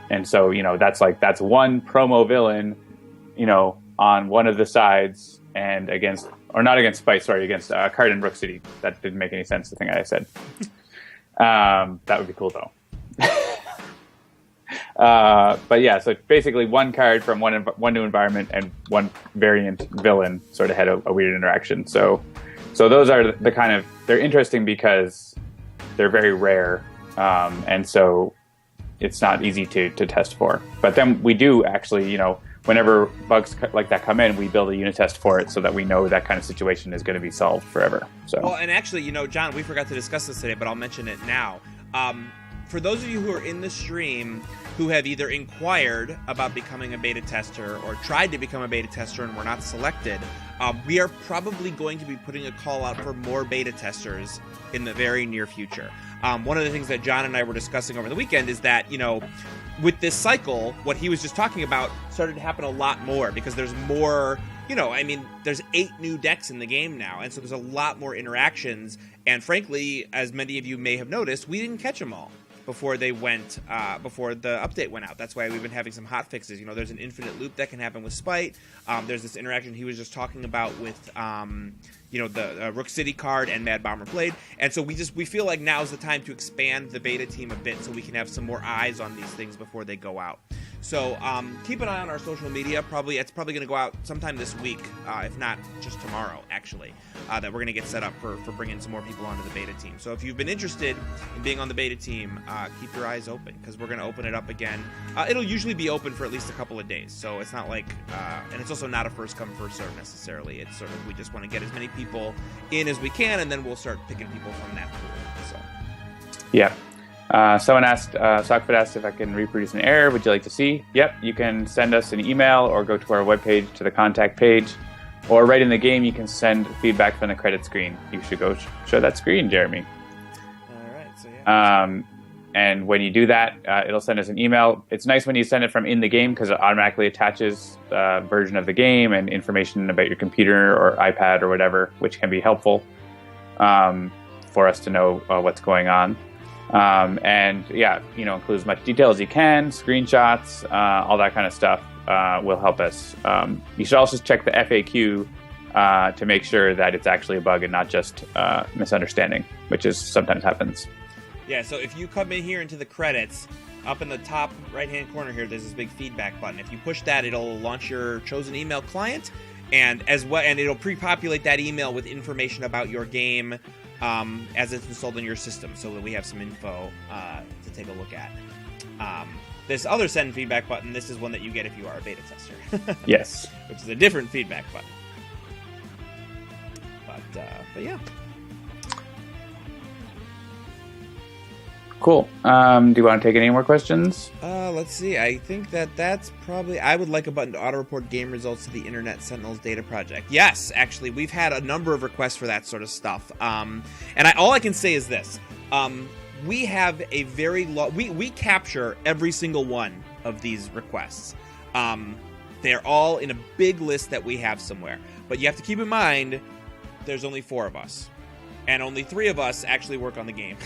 and so that's one promo villain, on one of the sides and against a card in Rook City. That didn't make any sense, the thing I said. That would be cool, though. But yeah, so basically one card from one new environment and one variant villain sort of had a weird interaction. So those are the kind of, they're interesting because they're very rare, and so it's not easy to test for. But then we do actually, whenever bugs like that come in, we build a unit test for it so that we know that kind of situation is going to be solved forever. So. Well, and actually, John, we forgot to discuss this today, but I'll mention it now. for those of you who are in the stream who have either inquired about becoming a beta tester or tried to become a beta tester and were not selected, we are probably going to be putting a call out for more beta testers in the very near future. One of the things that John and I were discussing over the weekend is that, with this cycle, what he was just talking about started to happen a lot more because there's more, there's 8 new decks in the game now, and so there's a lot more interactions, and frankly, as many of you may have noticed, we didn't catch them all before they went, before the update went out. That's why we've been having some hot fixes. There's an infinite loop that can happen with Spite. There's this interaction he was just talking about with, the Rook City card and Mad Bomber Blade. And so we feel like now's the time to expand the beta team a bit so we can have some more eyes on these things before they go out. So keep an eye on our social media. It's probably going to go out sometime this week, if not just tomorrow, actually, that we're going to get set up for bringing some more people onto the beta team. So if you've been interested in being on the beta team, keep your eyes open because we're going to open it up again. It'll usually be open for at least a couple of days. So it's not like, and it's also not a first come, first serve necessarily. It's sort of, we just want to get as many people in as we can, and then we'll start picking people from that pool. So. Yeah. Someone asked, Sockfoot asked if I can reproduce an error. Would you like to see? Yep, you can send us an email or go to our webpage to the contact page, or right in the game you can send feedback from the credit screen. You should go show that screen, Jeremy. All right, so yeah. And when you do that, it'll send us an email. It's nice when you send it from in the game because it automatically attaches a version of the game and information about your computer or iPad or whatever, which can be helpful for us to know what's going on. Include as much detail as you can, screenshots, all that kind of stuff will help us. You should also check the FAQ to make sure that it's actually a bug and not just misunderstanding, which is sometimes happens. Yeah, so if you come in here into the credits, up in the top right-hand corner here, there's this big feedback button. If you push that, it'll launch your chosen email client, and it'll pre-populate that email with information about your game as it's installed in your system, so that we have some info to take a look at. This other send feedback button, this is one that you get if you are a beta tester. Yes. Which is a different feedback button. But yeah. Cool. Do you want to take any more questions? Let's see. I think that's probably... I would like a button to auto-report game results to the Internet Sentinels data project. Yes, actually, we've had a number of requests for that sort of stuff. All I can say is this. We have a very... We capture every single one of these requests. They're all in a big list that we have somewhere. But you have to keep in mind, there's only 4 of us. And only 3 of us actually work on the game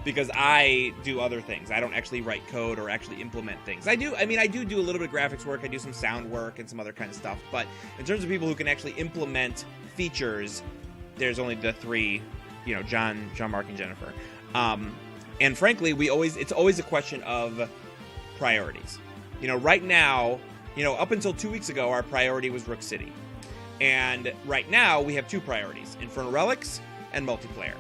because I do other things. I don't actually write code or actually implement things. I do a little bit of graphics work. I do some sound work and some other kind of stuff. But in terms of people who can actually implement features, there's only the 3, John, Mark, and Jennifer. And frankly, it's always a question of priorities. Right now, up until 2 weeks ago, our priority was Rook City. And right now, we have 2 priorities: Infernal Relics and multiplayer.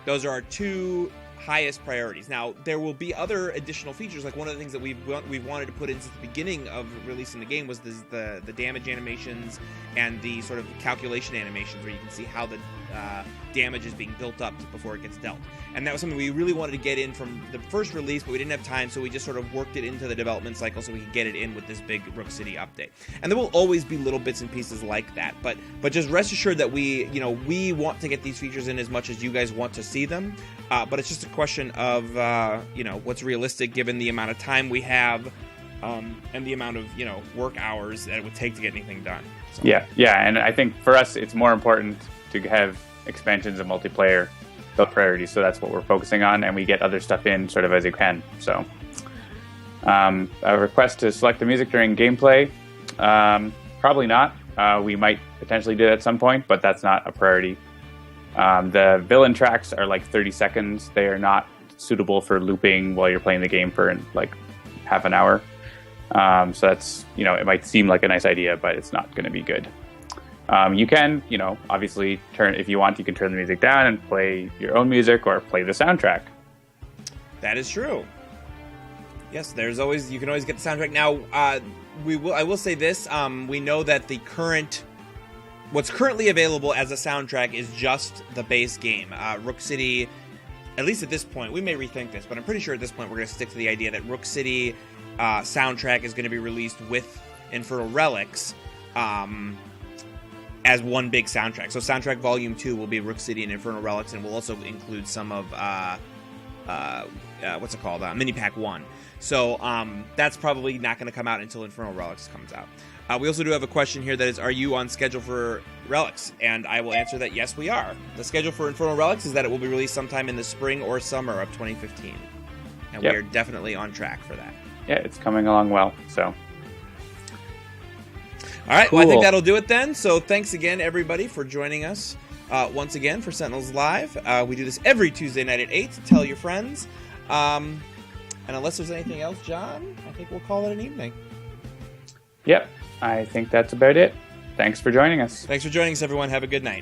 Those are our 2 highest priorities. Now, there will be other additional features. Like one of the things that we've wanted to put in since the beginning of releasing the game was the damage animations and the sort of calculation animations where you can see how the damage is being built up before it gets dealt. And that was something we really wanted to get in from the first release, but we didn't have time, so we just sort of worked it into the development cycle so we could get it in with this big Rook City update. And there will always be little bits and pieces like that, but just rest assured that we want to get these features in as much as you guys want to see them. But it's just a question of what's realistic given the amount of time we have and the amount of work hours that it would take to get anything done. So. Yeah, and I think for us it's more important to have expansions and multiplayer the priorities, so that's what we're focusing on, and we get other stuff in sort of as we can. So a request to select the music during gameplay, probably not. We might potentially do that at some point, but that's not a priority. The villain tracks are like 30 seconds. They are not suitable for looping while you're playing the game for like half an hour. So that's, it might seem like a nice idea, but it's not going to be good. You can, obviously if you want, you can turn the music down and play your own music or play the soundtrack. That is true. Yes, you can always get the soundtrack. Now, I will say this, we know that what's currently available as a soundtrack is just the base game. Rook City at least at this point, we may rethink this, but I'm pretty sure at this point we're going to stick to the idea that Rook City soundtrack is going to be released with Infernal Relics as one big soundtrack. So soundtrack volume 2 will be Rook City and Infernal Relics, and will also include some of what's it called, Mini Pack 1. So that's probably not going to come out until Infernal Relics comes out. We also do have a question here that is, are you on schedule for Relics? And I will answer that yes, we are. The schedule for Infernal Relics is that it will be released sometime in the spring or summer of 2015. And we are definitely on track for that. Yeah, it's coming along well, so. All right, cool. Well, I think that'll do it then. So thanks again, everybody, for joining us once again for Sentinels Live. We do this every Tuesday night at 8. Tell your friends. And unless there's anything else, John, I think we'll call it an evening. Yep, I think that's about it. Thanks for joining us. Thanks for joining us, everyone. Have a good night.